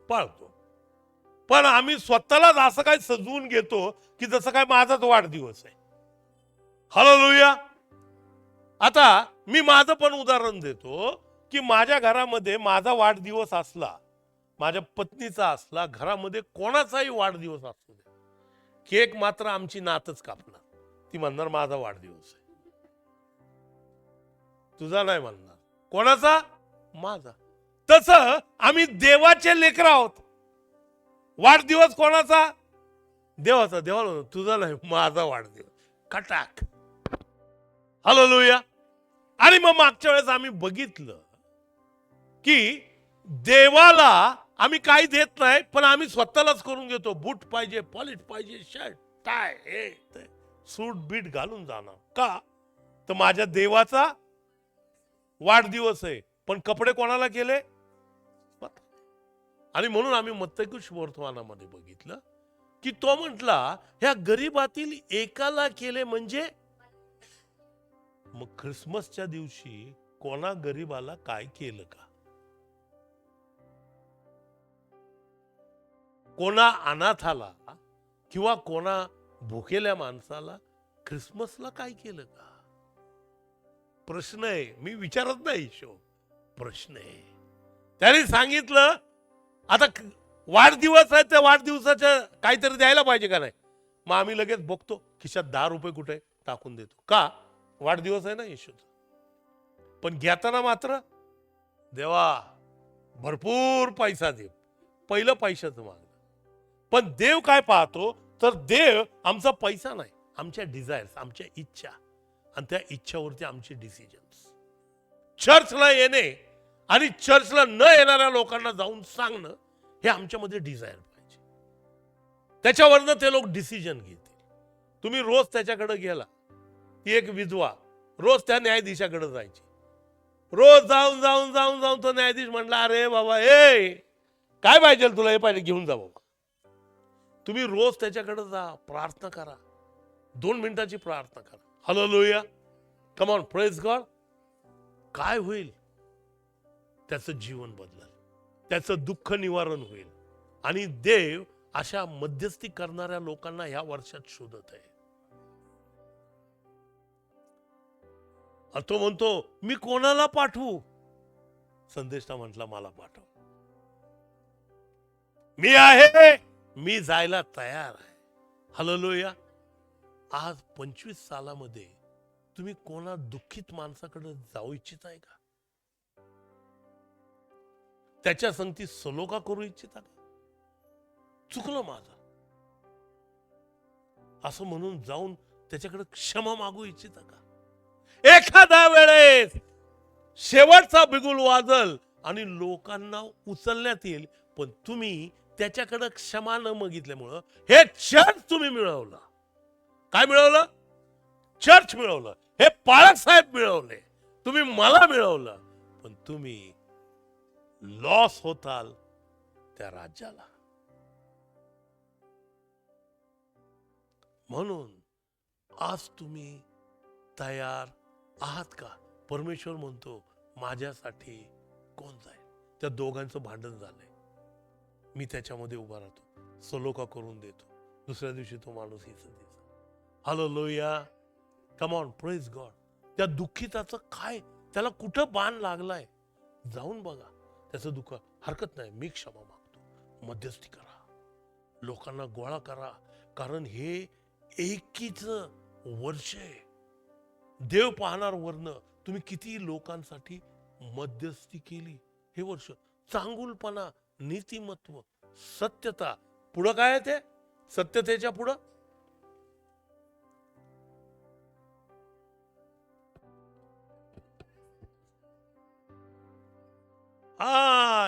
Speaker 2: पाळतो. पण आम्ही स्वतःलाच असं काय सजवून घेतो की जसं काय माझाच वाढदिवस आहे. हालेलुया. आता मी माझं पण उदाहरण देतो की माझ्या घरामध्ये माझा वाढदिवस असला, माझ्या पत्नीचा असला, घरामध्ये कोणाचाही वाढदिवस असू दे, केक मात्र आमची नातच कापणार. ती म्हणणार माझा वाढदिवस आहे. तुझा नाही म्हणणार. कोणाचा? माझा. तसं आम्ही देवाचे लेकर आहोत. वाढदिवस कोणाचा? देवाचा. देवाला तुझा नाही, माझा वाढदिवस. कटाक. हालेलुया. आणि मग मागच्या वेळेस आम्ही बघितलं की देवाला आम्ही काही देत नाही, पण आम्ही स्वतःलाच करून घेतो. बूट पाहिजे, पॉलिश पाहिजे, शर्ट, टाय, हे ते, सूट बीट घालून जाणार. का? तर माझ्या देवाचा वाढदिवस आहे. पण कपडे कोणाला केले? आणि म्हणून आम्ही मत्तई वर्तमानामध्ये बघितलं की तो म्हटला, ह्या गरीबातील एकाला केले म्हणजे. मग ख्रिसमसच्या दिवशी कोणा गरीबाला काय केलं का? कोणा अनाथाला किंवा कोणा भुकेल्या माणसाला ख्रिसमसला काय केलं का? प्रश्न आहे. मी विचारत नाही, प्रश्न आहे. त्याने सांगितलं, आता वाढदिवस आहे, त्या वाढदिवसाच्या काहीतरी द्यायला पाहिजे का नाही? मग आम्ही लगेच बघतो खिशात 10 रुपये कुठे टाकून देतो. का? वाढदिवस आहे ना येशूचा. पण घेताना मात्र देवा भरपूर पैसा दे. पहिलं पैशाचं मागणं. पण देव काय पाहतो? तर देव आमचा पैसा नाही, आमच्या डिझायर्स, आमच्या इच्छा, आणि त्या इच्छावरती आमचे डिसिजन्स. चर्चला येणे आणि चर्चला न येणाऱ्या लोकांना जाऊन सांगणं, हे आमच्यामध्ये डिझायर पाहिजे. त्याच्यावरनं ते लोक डिसिजन घेतील. तुम्ही रोज त्याच्याकडे गेला, ती एक विधवा रोज त्या न्यायाधीशाकडे जायची. रोज जाऊन जाऊन जाऊन जाऊन तो न्यायाधीश म्हणला, अरे बाबा, काय पाहिजे तुला? हे पाहिजे, घेऊन जा बाबा. तुम्ही रोज त्याच्याकडे जा, प्रार्थना करा, 2 मिनिटाची प्रार्थना करा. Hallelujah. Come on, praise God. काय होईल? त्याचं जीवन बदलेल, त्याचं दुःख निवारण होईल. आणि देव अशा मध्यस्थी करणाऱ्या लोकांना ह्या वर्षात शोधत आहे. तो म्हणतो, मी कोणाला पाठवू? संदेशला म्हटला, मला पाठव. मी आहे, मी जायला तयार आहे. हालेलुया. आज 25 सालामध्ये तुम्ही कोणा दुःखित माणसाकडे जाऊ इच्छिताय का? त्याच्या संगती सलोखा करू इच्छिता का? चुकलं माझं असं म्हणून जाऊन त्याच्याकडे क्षमा मागू इच्छिता का? एखाद्या वेळेस शेवटचा बिगुल वाजल आणि लोकांना उचलण्यात येईल, पण तुम्ही त्याच्याकडे क्षमा न मागितल्यामुळं हे चर्च तुम्ही मिळवलं. काय मिळवलं? चर्च मिळवलं. हे पाळक साहेब मिळवले, तुम्ही मला मिळवलं, पण तुम्ही लॉस होताल त्या राज्याला. म्हणून आज तुम्ही तयार आहात का? परमेश्वर म्हणतो, माझ्यासाठी कोण जाईल? त्या दोघांचं भांडण झालंय. मी त्याच्यामध्ये उभा राहतो, सलोखा करून देतो. दुसऱ्या दिवशी तो माणूस हिचा hallelujah, come on, praise God. त्या दुःखिताचं काय, त्याला कुठं बाण लागलाय जाऊन बघा. त्याचं दुःख, हरकत नाही, मी क्षमा मागतो, मध्यस्थी करा, लोकांना गोळा करा, कारण हे एकीच वर्ष आहे. देव पाहणार वरनं तुम्ही किती लोकांसाठी मध्यस्थी केली हे वर्ष. चांगुलपणा, नीतिमत्व, सत्यता, पुढं काय आहे ते, सत्यतेच्या पुढं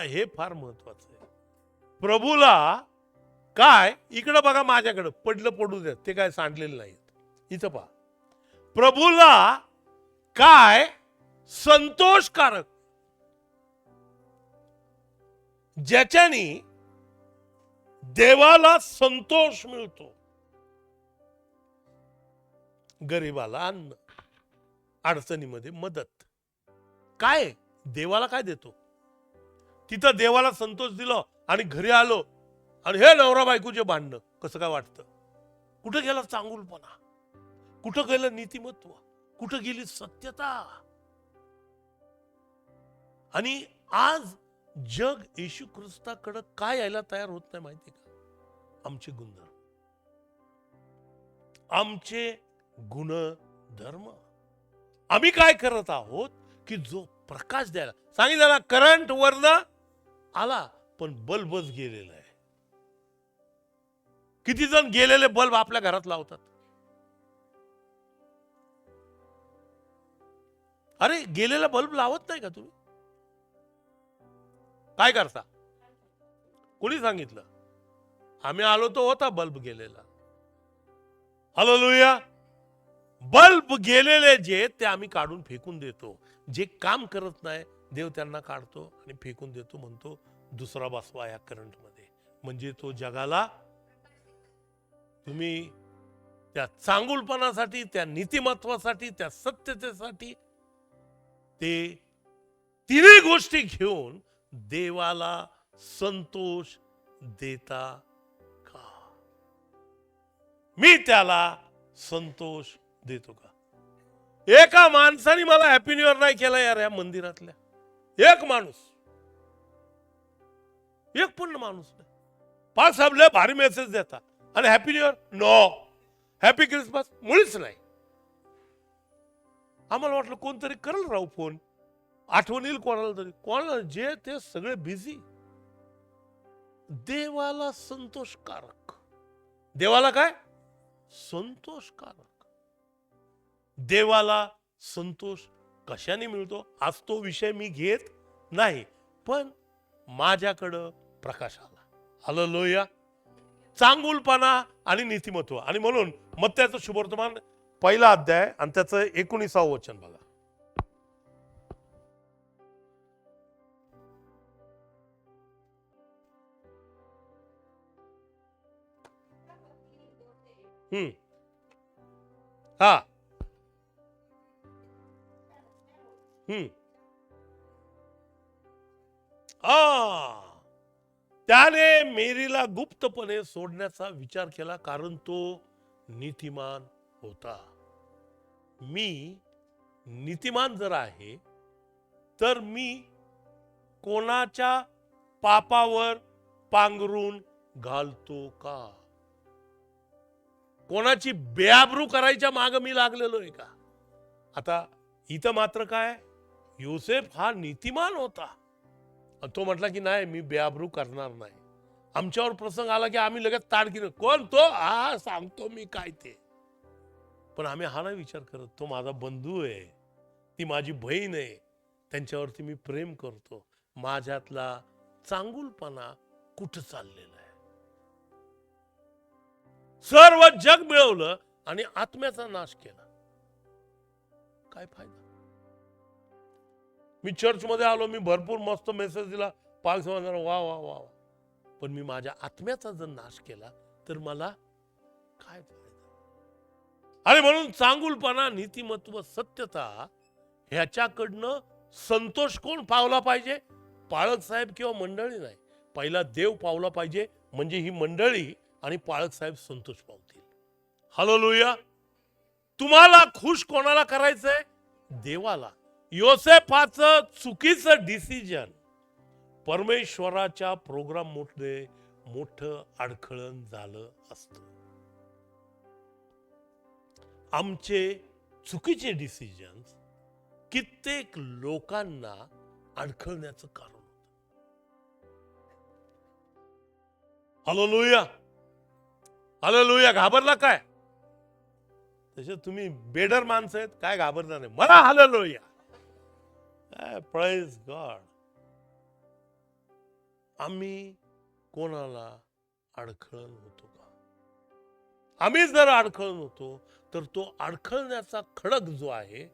Speaker 2: हे फार महत्वाचं आहे. प्रभूला काय, इकडं बघा माझ्याकडं, पडलं पडू द्या, ते काय सांडलेलं नाहीत. इथं पहा, प्रभूला काय संतोषकारक, ज्याच्याने देवाला संतोष मिळतो. गरीबाला अन्न, अडचणीमध्ये मदत. काय देवाला काय देतो. तिथं देवाला संतोष दिला आणि घरी आलो आणि हे नवरा बायकोचे भांडणं, कसं काय वाटतं. कुठं गेला चांगुलपणा, कुठं गेलं नीतिमत्व, कुठं गेली सत्यता. आणि आज जग येशू ख्रिस्ताकडे काय यायला तयार होत नाही माहिती का, आमचे गुणधर्म, आमचे गुणधर्म. आम्ही काय करत आहोत की जो प्रकाश द्यायला सांगितलं ना, करंट वरनं आला पण बल्बच गेलेला आहे. किती जण गेलेले बल्ब आपल्या घरात लावतात. अरे गेलेला बल्ब लावत नाही का तुम्ही, काय करता. कोणी सांगितलं, आम्ही आलो तो होता बल्ब गेलेला. हालेलुया. बल्ब गेलेले जे ते आम्ही काढून फेकून देतो. जे काम करत नाही देव त्यांना काढतो आणि फेकून देतो, म्हणतो दुसरा बसवा या करंट मध्ये. म्हणजे तो जगाला, तुम्ही त्या चांगुलपणासाठी, त्या नीतिमत्वासाठी, त्या सत्यतेसाठी ते तिन्ही गोष्टी घेऊन देवाला संतोष देता का. मी त्याला संतोष देतो का. एका माणसाने मला हॅपी न्यू इयर नाही केला यार या मंदिरातल्या. एक माणूस, एक पण माणूस नाही. पाच साहेब भारी मेसेज देता आणि happy new year no, happy Christmas मुळीच नाही. आम्हाला वाटलं कोणतरी करल राहू फोन, आठवण येईल कोणाला तरी. कोणाला, जे ते सगळे बिझी. देवाला संतोषकारक, देवाला काय संतोषकारक. देवाला संतोष कशाने मिळतो आज तो विषय मी घेत नाही, पण माझ्याकडं प्रकाश आला. हालेलुया. चांगुलपणा आणि नीतिमत्व. आणि म्हणून मत्त्याचं शुभवर्तमान पहिला अध्याय आणि त्याचं 19वे वचन बघा. हा, त्याने मेरीला गुप्तपणे सोडण्याचा विचार केला, कारण तो नीतिमान होता. मी नीतिमान जर आहे तर मी कोणाच्या पापावर पांघरून घालतो का. कोणाची बेआबरू करायच्या माग मी लागलेलो आहे का. आता इथं मात्र काय, योसेफ हा नीतिमान होता. तो म्हटला की नाही मी बेआबरू करणार नाही. आमच्यावर प्रसंग आला की आम्ही लगेच ताडकीनं, कोण तो, हा सांगतो मी काय ते. पण आम्ही हा नाही विचार करत, तो माझा बंधू आहे, ती माझी बहीण आहे, त्यांच्यावरती मी प्रेम करतो. माझ्यातला चांगुलपणा कुठं चाललेला आहे. सर्व जग मिळवलं आणि आत्म्याचा नाश केला, काय फायदा. मी चर्च मध्ये आलो, मी भरपूर मस्त मेसेज दिला, पाच वा वा वा वा, पण मी माझ्या आत्म्याचा जर नाश केला तर मला काय फायदा. आणि म्हणून चांगुलपणा, नीतिमत्व, सत्यता ह्याच्याकडनं संतोष कोण पावला पाहिजे. पाळक साहेब किंवा मंडळी नाही, पहिला देव पावला पाहिजे, म्हणजे ही मंडळी आणि पाळक साहेब संतोष पावतील. हालेलुया. तुम्हाला खुश कोणाला करायचंय? देवाला. योसेफाचं चुकीचं डिसिजन परमेश्वराच्या प्रोग्राम मध्ये मोठं अडखळण झालं असतं. आमचे चुकीचे डिसिजन कित्येक लोकांना अडखळण्याचं कारण होतं. हालेलुया. हालेलुया. घाबरला काय? तसे तुम्ही बेडर माणसं आहेत, काय घाबरणार नाही. मला हालेलुया. Praise God. आम्ही कोणाला अडखळण होतो का? आम्ही जर अडखळण होतो तर तो अडखळण्याचा खडक जो आहे,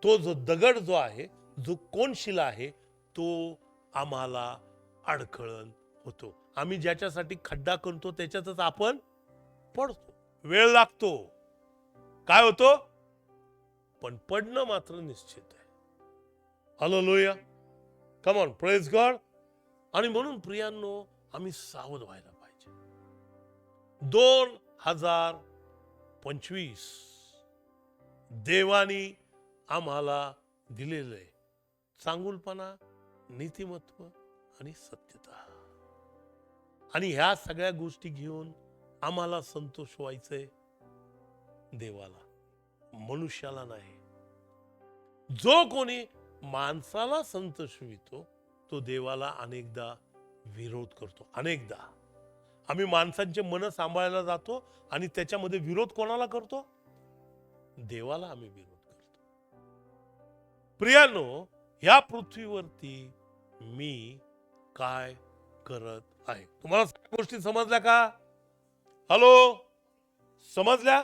Speaker 2: तो जो दगड जो आहे, जो कोनशिला आहे, तो आम्हाला अडखळण होतो. आम्ही ज्याच्यासाठी खड्डा करतो त्याच्यातच आपण पडतो. वेळ लागतो, काय होतो, पण पडणं मात्र निश्चित आहे. Hallelujah. Come on, praise God. आणि म्हणून प्रियांनो, आम्ही सावध व्हायला पाहिजे. 2025 देवानी आम्हाला दिलेलं आहे चांगुलपणा, नीतिमत्व आणि सत्यता. आणि ह्या सगळ्या गोष्टी घेऊन आम्हाला संतोष व्हायचंय देवाला, मनुष्याला नाही. जो कोणी माणसाला संतोषवितो तो देवाला अनेकदा विरोध करतो. अनेकदा आम्ही माणसांचे मन सांभाळायला जातो आणि त्याच्यामध्ये विरोध कोणाला करतो? देवाला आम्ही विरोध करतो. प्रियानो, ह्या पृथ्वीवरती मी काय करत आहे? तुम्हाला सगळ्या गोष्टी समजल्या का? हॅलो, समजल्या?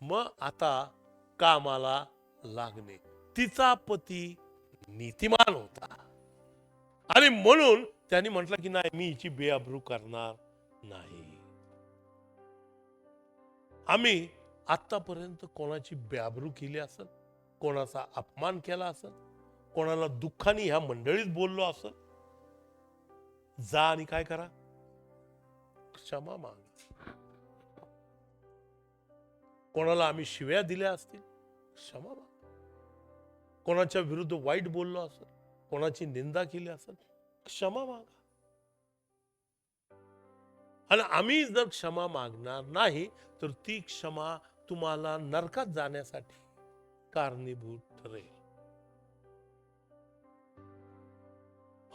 Speaker 2: मग आता कामाला लागणे. तिचा पती नीतिमान होता आणि म्हणून त्यांनी म्हटलं की नाही, मी हिची बेअब्रू करणार नाही. आम्ही आतापर्यंत कोणाची बेअब्रू केली असेल, कोणाचा अपमान केला असेल, कोणाला दुःखाने ह्या मंडळीत बोललो असेल, जा आणि काय करा, क्षमा मागा. कोणाला आम्ही शिव्या दिल्या असतील, क्षमा मागा. कोणाच्या विरुद्ध वाईट बोललो असेल, कोणाची निंदा केली असेल, क्षमा मागा. आणि आम्ही जर क्षमा मागणार नाही तर ती क्षमा तुम्हाला नरकात जाण्यासाठी कारणीभूत ठरेल.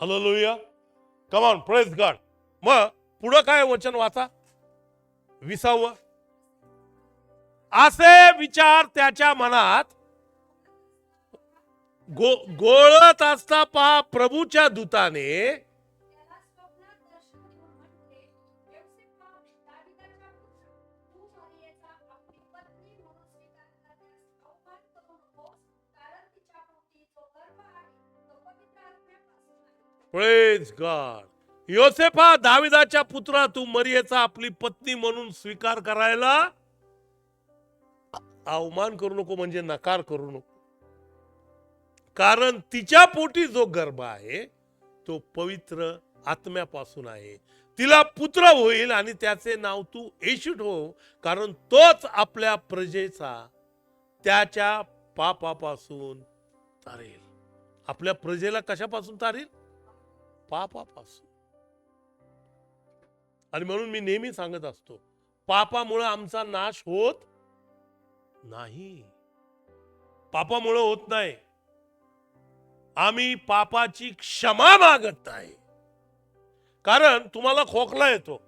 Speaker 2: Hallelujah. Come on, praise God. मग पुढे काय वचन वाचा, 20. असे विचार त्याच्या मनात गोळत असता पहा, प्रभूच्या दूताने प्रेज गॉड. योसेफा, दाविदाच्या पुत्रा, तू मरियेचा आपली पत्नी म्हणून स्वीकार करायला अवमान करू नको, म्हणजे नकार करू नको. कारण तिच्या पोटी जो गर्भ आहे तो पवित्र आत्म्यापासून आहे. तिला पुत्र होईल आणि त्याचे नाव तू येशू ठेव, कारण तोच आपल्या प्रजेचा त्याच्या पापापासून तारेल. आपल्या प्रजेला कशापासून तारेल? पापापासून. आणि म्हणून मी नेहमी सांगत असतो, पापामुळे आमचा नाश होत नाही. पापामुळे होत नाही. आम्ही पापाची क्षमा मागत आहे. कारण तुम्हाला खोकला येतो,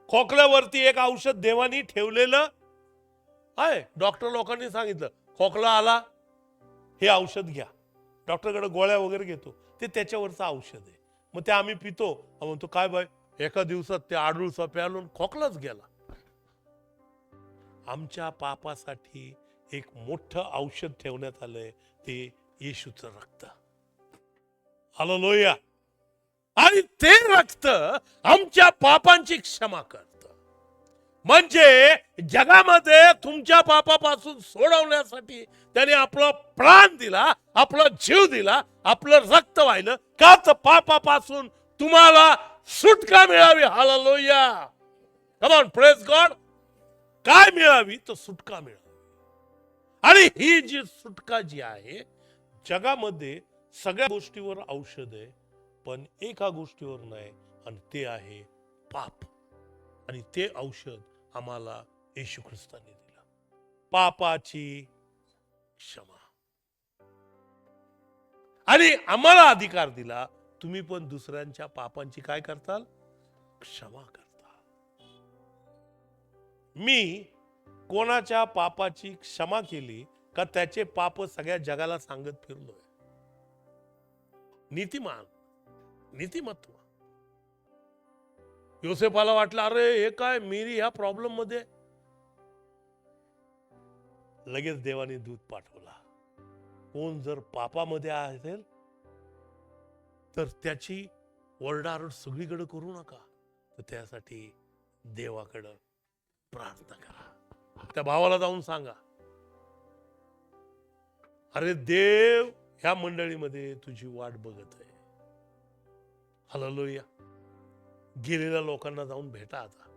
Speaker 2: खोकल्यावरती एक औषध देवानी ठेवलेलं आहे. डॉक्टर लोकांनी सांगितलं, खोकला आला हे औषध घ्या. डॉक्टरकडे गोळ्या वगैरे घेतो, ते त्याच्यावरचं औषध आहे. मग ते आम्ही पितो. म्हणतो काय बाय, एका दिवसात ते आडूळसा प्यालो, खोकलाच गेला. आमच्या पापासाठी एक मोठं औषध ठेवण्यात आलंय, ते येशूचं रक्त. हालेलुया. आणि ते रक्त आमच्या पापांची क्षमा करतं. म्हणजे जगामध्ये तुमच्या पापापासून सोडवण्यासाठी त्याने आपला प्राण दिला, आपला जीव दिला, आपलं रक्त वाहिलं. का तर पापापासून तुम्हाला सुटका मिळावी. Hallelujah. Come on, praise God. काय मिळावी? तर सुटका मिळावी. आणि ही जी सुटका जी आहे, जगामध्ये सगळ्या गोष्टीवर औषध आहे, पण एका गोष्टीवर नाही, आणि ते आहे पाप. आणि ते औषध आम्हाला येशू ख्रिस्ताने दिलं, पापाची क्षमा. आणि आम्हाला अधिकार दिला, तुम्ही पण दुसऱ्यांच्या पापांची काय करताल? क्षमा करताल. मी कोणाच्या पापाची क्षमा केली का त्याचे पाप सगळ्या जगाला सांगत फिरलोय? नीतिमान, नीतिमत्व. योसेफाला वाटलं, अरे हे काय, मेरी ह्या प्रॉब्लेम मध्ये. लगेच देवाने दूत पाठवला. कोण जर पापामध्ये असेल तर त्याची ओरडाओरड सगळीकडे करू नका, तर त्यासाठी देवाकडे प्रार्थना करा. त्या भावाला जाऊन सांगा, अरे देव ह्या मंडळीमध्ये तुझी वाट बघत आहे. हालेलुया. गेलेल्या लोकांना जाऊन भेटा. आता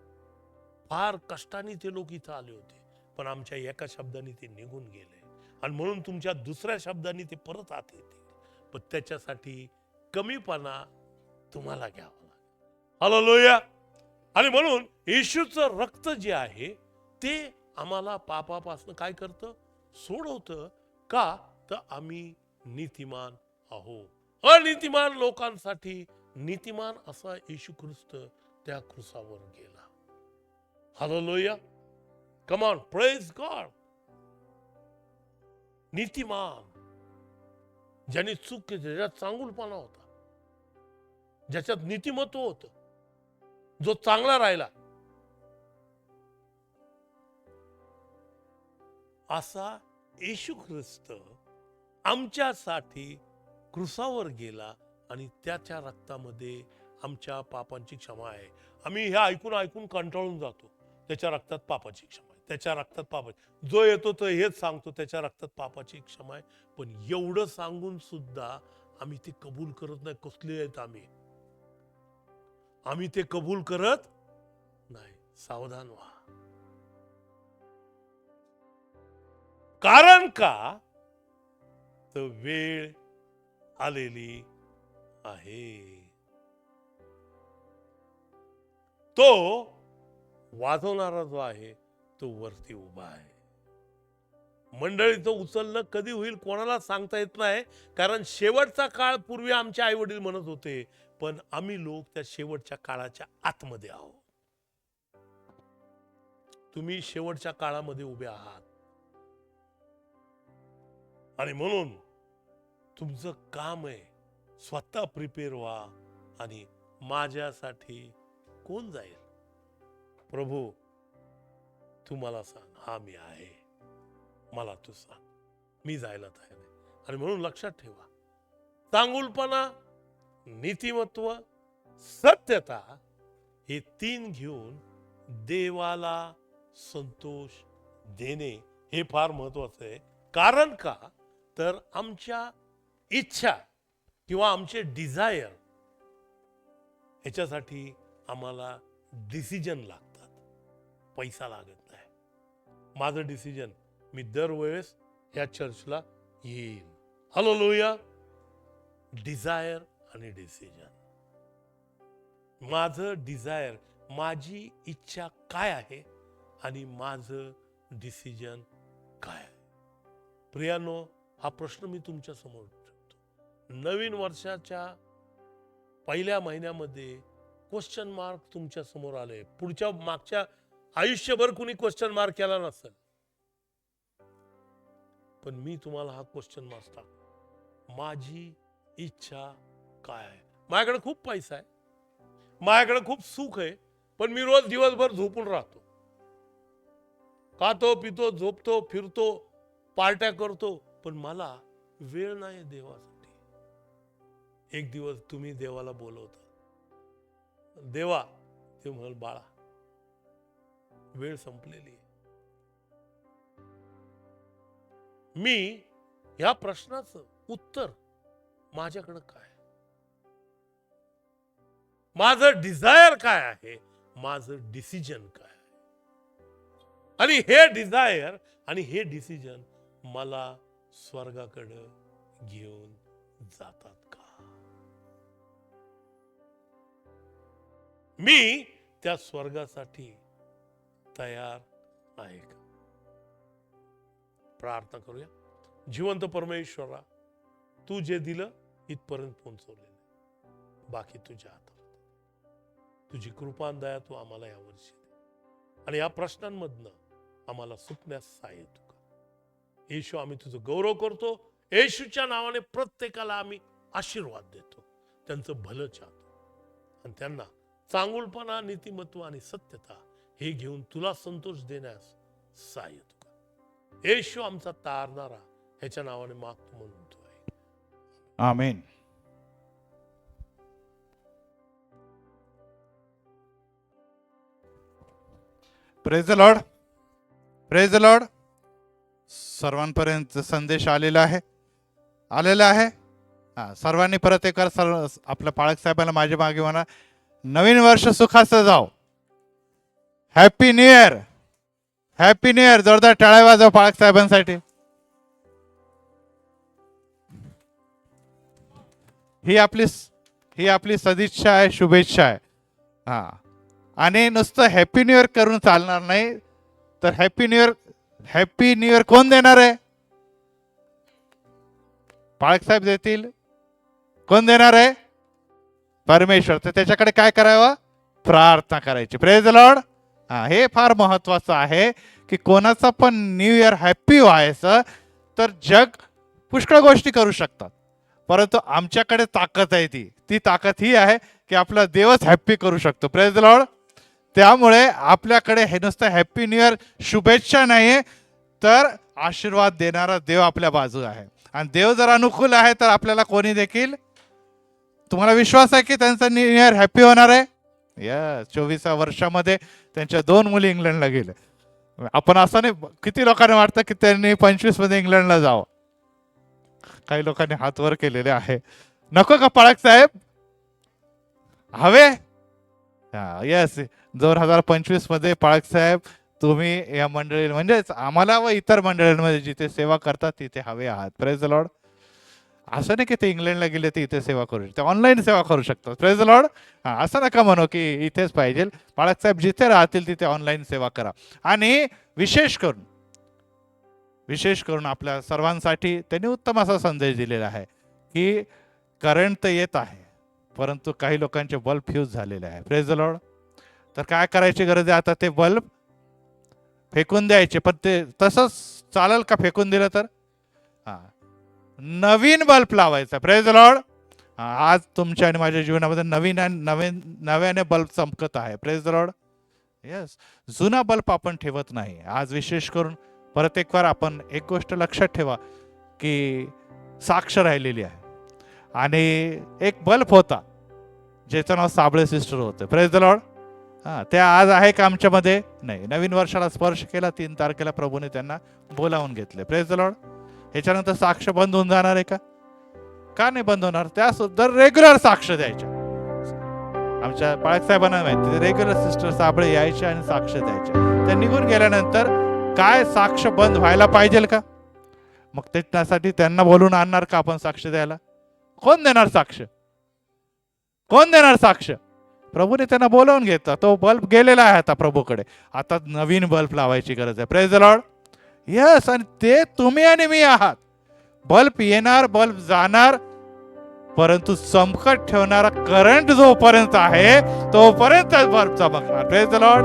Speaker 2: फार कष्टाने ते लोक इथं आले होते, पण आमच्या एका शब्दाने ते निघून गेले, आणि म्हणून तुमच्या दुसऱ्या शब्दाने ते परत आत येतील. पण त्याच्यासाठी कमीपणा तुम्हाला घ्यावा लागेल. हालेलुया. आणि म्हणून येशूचं रक्त जे आहे ते आम्हाला पापापासून काय करतं? सोडवतं. का? तर आम्ही नीतिमान आहोत. अनीतिमान लोकांसाठी नीतिमान असा येशू ख्रिस्त त्या क्रुसावर गेला. Hallelujah. Come on, praise God. नीतिमान, ज्याने चूक केली, ज्याच्यात चांगुलपणा होता, ज्याच्यात नीतिमत्व होतं, जो चांगला राहिला, असा येशू ख्रिस्त आमच्यासाठी क्रुसावर गेला, आणि त्याच्या रक्तामध्ये आमच्या पापांची क्षमा आहे. आम्ही हे ऐकून ऐकून कंटाळून जातो, त्याच्या रक्तात पापाची क्षमा आहे, त्याच्या रक्तात पापाची. जो येतो तो हेच सांगतो, त्याच्या रक्तात पापाची क्षमा आहे. पण एवढं सांगून सुद्धा आम्ही ते कबूल करत नाही. कसले आहेत आम्ही ते कबूल करत नाही. सावधान व्हा. कारण का? तर वेळ आलेली आहे. तो वाजवणारा जो आहे तो वरती उभा आहे. मंडळीचं उचलणं कधी होईल कोणाला सांगता येत नाही, कारण शेवटचा काळ पूर्वी आमचे आई वडील म्हणत होते, पण आम्ही लोक त्या शेवटच्या काळाच्या आतमध्ये आहोत. तुम्ही शेवटच्या काळामध्ये उभे आहात, आणि म्हणून तुमचं काम आहे स्वतः प्रिपेअर व्हा. आणि माझ्यासाठी कोण जाईल? प्रभू तू मला सांग, हा मी आहे, मला तू सांग, मी जायला तयार आहे. आणि म्हणून लक्षात ठेवा, चांगुलपणा, नीतिमत्व, सत्यता हे तीन घेऊन देवाला संतोष देणे हे फार महत्वाचं आहे. कारण का? तर आमच्या इच्छा किंवा आमचे डिझायर ह्याच्यासाठी आम्हाला डिसिजन लागतात, पैसा लागत नाही. माझं डिसिजन, मी दरवेळेस या चर्चला येईल. हालेलुया. डिझायर आणि डिसिजन. माझं डिझायर, माझी इच्छा काय आहे, आणि माझं डिसिजन काय आहे. प्रियानो, हा प्रश्न मी तुमच्या समोर ठेवतो. नवीन वर्षाच्या पहिल्या महिन्यामध्ये क्वेश्चन मार्क तुमच्या समोर आले. पुढच्या मागच्या आयुष्यभर कुणी क्वेश्चन मार्क केला नसेल, पण मी तुम्हाला हा क्वेश्चन मार्क टाकतो. माझी इच्छा काय आहे? माझ्याकडे खूप पैसा आहे, माझ्याकडे खूप सुख आहे, पण मी रोज दिवसभर झोपून राहतो, खातो पितो झोपतो फिरतो पार्ट्या करतो, पण मला वेळ नाही देवासाठी. एक दिवस तुम्ही देवाला बोलवता, देवा, ते म्हणाल, बाळा वेळ संपलेली आहे. मी ह्या प्रश्नाचं उत्तर माझ्याकडे काय? माझं डिझायर काय आहे, माझं डिसिजन काय आहे. आणि हे डिझायर आणि हे डिसिजन मला स्वर्गाकडे घेऊन जातात का? मी त्या स्वर्गासाठी तयार आहे का? प्रार्थना करूया. जिवंत परमेश्वरा, तू जे दिलं इथपर्यंत पोहोचवलेलं, बाकी तुझ्या हातात. तुझी कृपा आणि दया तू आम्हाला यावर्षी दे आणि या प्रश्नांमधनं आम्हाला सुटण्यास सहाय्य तू कर. येशू, आम्ही तुझं गौरव करतो. येशूच्या नावाने प्रत्येकाला आम्ही आशीर्वाद देतो, त्यांचं भलं चाहतो आणि त्यांना चांगुलपणा, नीतिमत्व आणि सत्यता हे घेऊन तुला संतोष देण्यास सहाय्य तू कर. येशू आमचा तारणारा, ह्याच्या नावाने मागतो म्हणतो आहे.
Speaker 1: आमेन. Praise the lord. Praise the lord. सर्वांपर्यंत संदेश आलेला आहे. सर्वांनी परत एक आपल्या पाळक साहेबांना माझ्या मागे म्हणा, नवीन वर्ष सुखाचं जाओ. Happy new year. Happy new year. जोरदार टाळ्या वाजवा पाळक साहेबांसाठी. ही आपली सदिच्छा आहे, शुभेच्छा आहे. आणि नुसतं हॅपी न्यू इयर करून चालणार नाही. तर हॅपी न्यू इयर कोण देणार आहे? पाळक साहेब देतील. कोण देणार आहे? परमेश्वर. तर त्याच्याकडे काय करावं? प्रार्थना करायची. Praise the Lord. हे फार महत्वाचं आहे की कोणाचं पण न्यू इयर हॅपी व्हायचं. तर जग पुष्कळ गोष्टी करू शकतात, परंतु आमच्याकडे ताकद आहे. ती ताकद ही आहे की आपला देवच हॅप्पी करू शकतो. Praise the Lord. त्यामुळे आपल्याकडे हे नुसतं हॅपी न्यू इयर शुभेच्छा नाही, तर आशीर्वाद देणारा देव आपल्या बाजू आहे. आणि देव जर अनुकूल आहे तर आपल्याला कोणी देखील, तुम्हाला विश्वास आहे की त्यांचं न्यू इयर हॅपी होणार आहे? यस. 24व्या वर्षामध्ये त्यांच्या 2 मुली इंग्लंडला गेले. आपण असं नाही, किती लोकांना वाटतं की त्यांनी 25 मध्ये इंग्लंडला जावं. काही लोकांनी हात वर केलेले आहे. नको का पाळक साहेब? हवे? यस. 2025 मध्ये पाळक साहेब तुम्ही या मंडळी म्हणजेच आम्हाला व इतर मंडळींमध्ये जिथे सेवा करतात तिथे हवे आहात. Praise the Lord. असं नाही की ते इंग्लंडला गेले ते इथे सेवा करू शकतात, ऑनलाईन सेवा करू शकतात. Praise the Lord. असं नका म्हणू की इथेच पाहिजे. पाळक साहेब जिथे राहतील तिथे ऑनलाईन सेवा करा. आणि विशेष करून आपल्या सर्वांसाठी त्यांनी उत्तम असा संदेश दिलेला आहे की करंट तर येत आहे, परंतु काही लोकांचे बल्ब फ्यूज झालेले आहे. Praise the Lord. तर काय करायची गरज आहे? आता ते बल्ब फेकून द्यायचे. पण ते तसंच चालेल का फेकून दिलं तर? नवीन बल्ब लावायचा. Praise the Lord. आज तुमच्या आणि माझ्या जीवनामध्ये नव्याने बल्ब चमकत आहे. Praise the lord. यस. जुना बल्ब आपण ठेवत नाही. आज विशेष करून परत एक वार आपण एक गोष्ट लक्षात ठेवा की साक्ष राहिलेली आहे. आणि एक बल्ब होता ज्याचं नाव साबळे सिस्टर होतं. Praise the Lord. त्या आज आहे का आमच्यामध्ये? नाही. नवीन वर्षाला स्पर्श केला. 3 तारखेला प्रभूने त्यांना बोलावून घेतले. Praise the Lord. ह्याच्यानंतर साक्ष बंद होऊन जाणार आहे का? का नाही बंद होणार? त्या सुद्धा रेग्युलर साक्ष द्यायच्या. आमच्या पाळक साहेबांना माहिती, रेग्युलर सिस्टर साबळे यायच्या आणि साक्ष द्यायच्या. त्या निघून गेल्यानंतर काय साक्ष बंद व्हायला पाहिजे का? मग त्यासाठी त्यांना बोलून आणणार का आपण साक्ष द्यायला? कोण देणार साक्ष? कोण देणार साक्ष? प्रभूने त्यांना बोलावून घेतला. तो बल्ब गेलेला आहे आता प्रभूकडे. आता नवीन बल्ब लावायची गरज आहे. Praise the lord. यस. आणि ते तुम्ही आणि मी आहात. बल्ब येणार, बल्ब जाणार, परंतु चमकत ठेवणारा करंट जोपर्यंत आहे तोपर्यंत बल्ब चमकणार. Praise the Lord.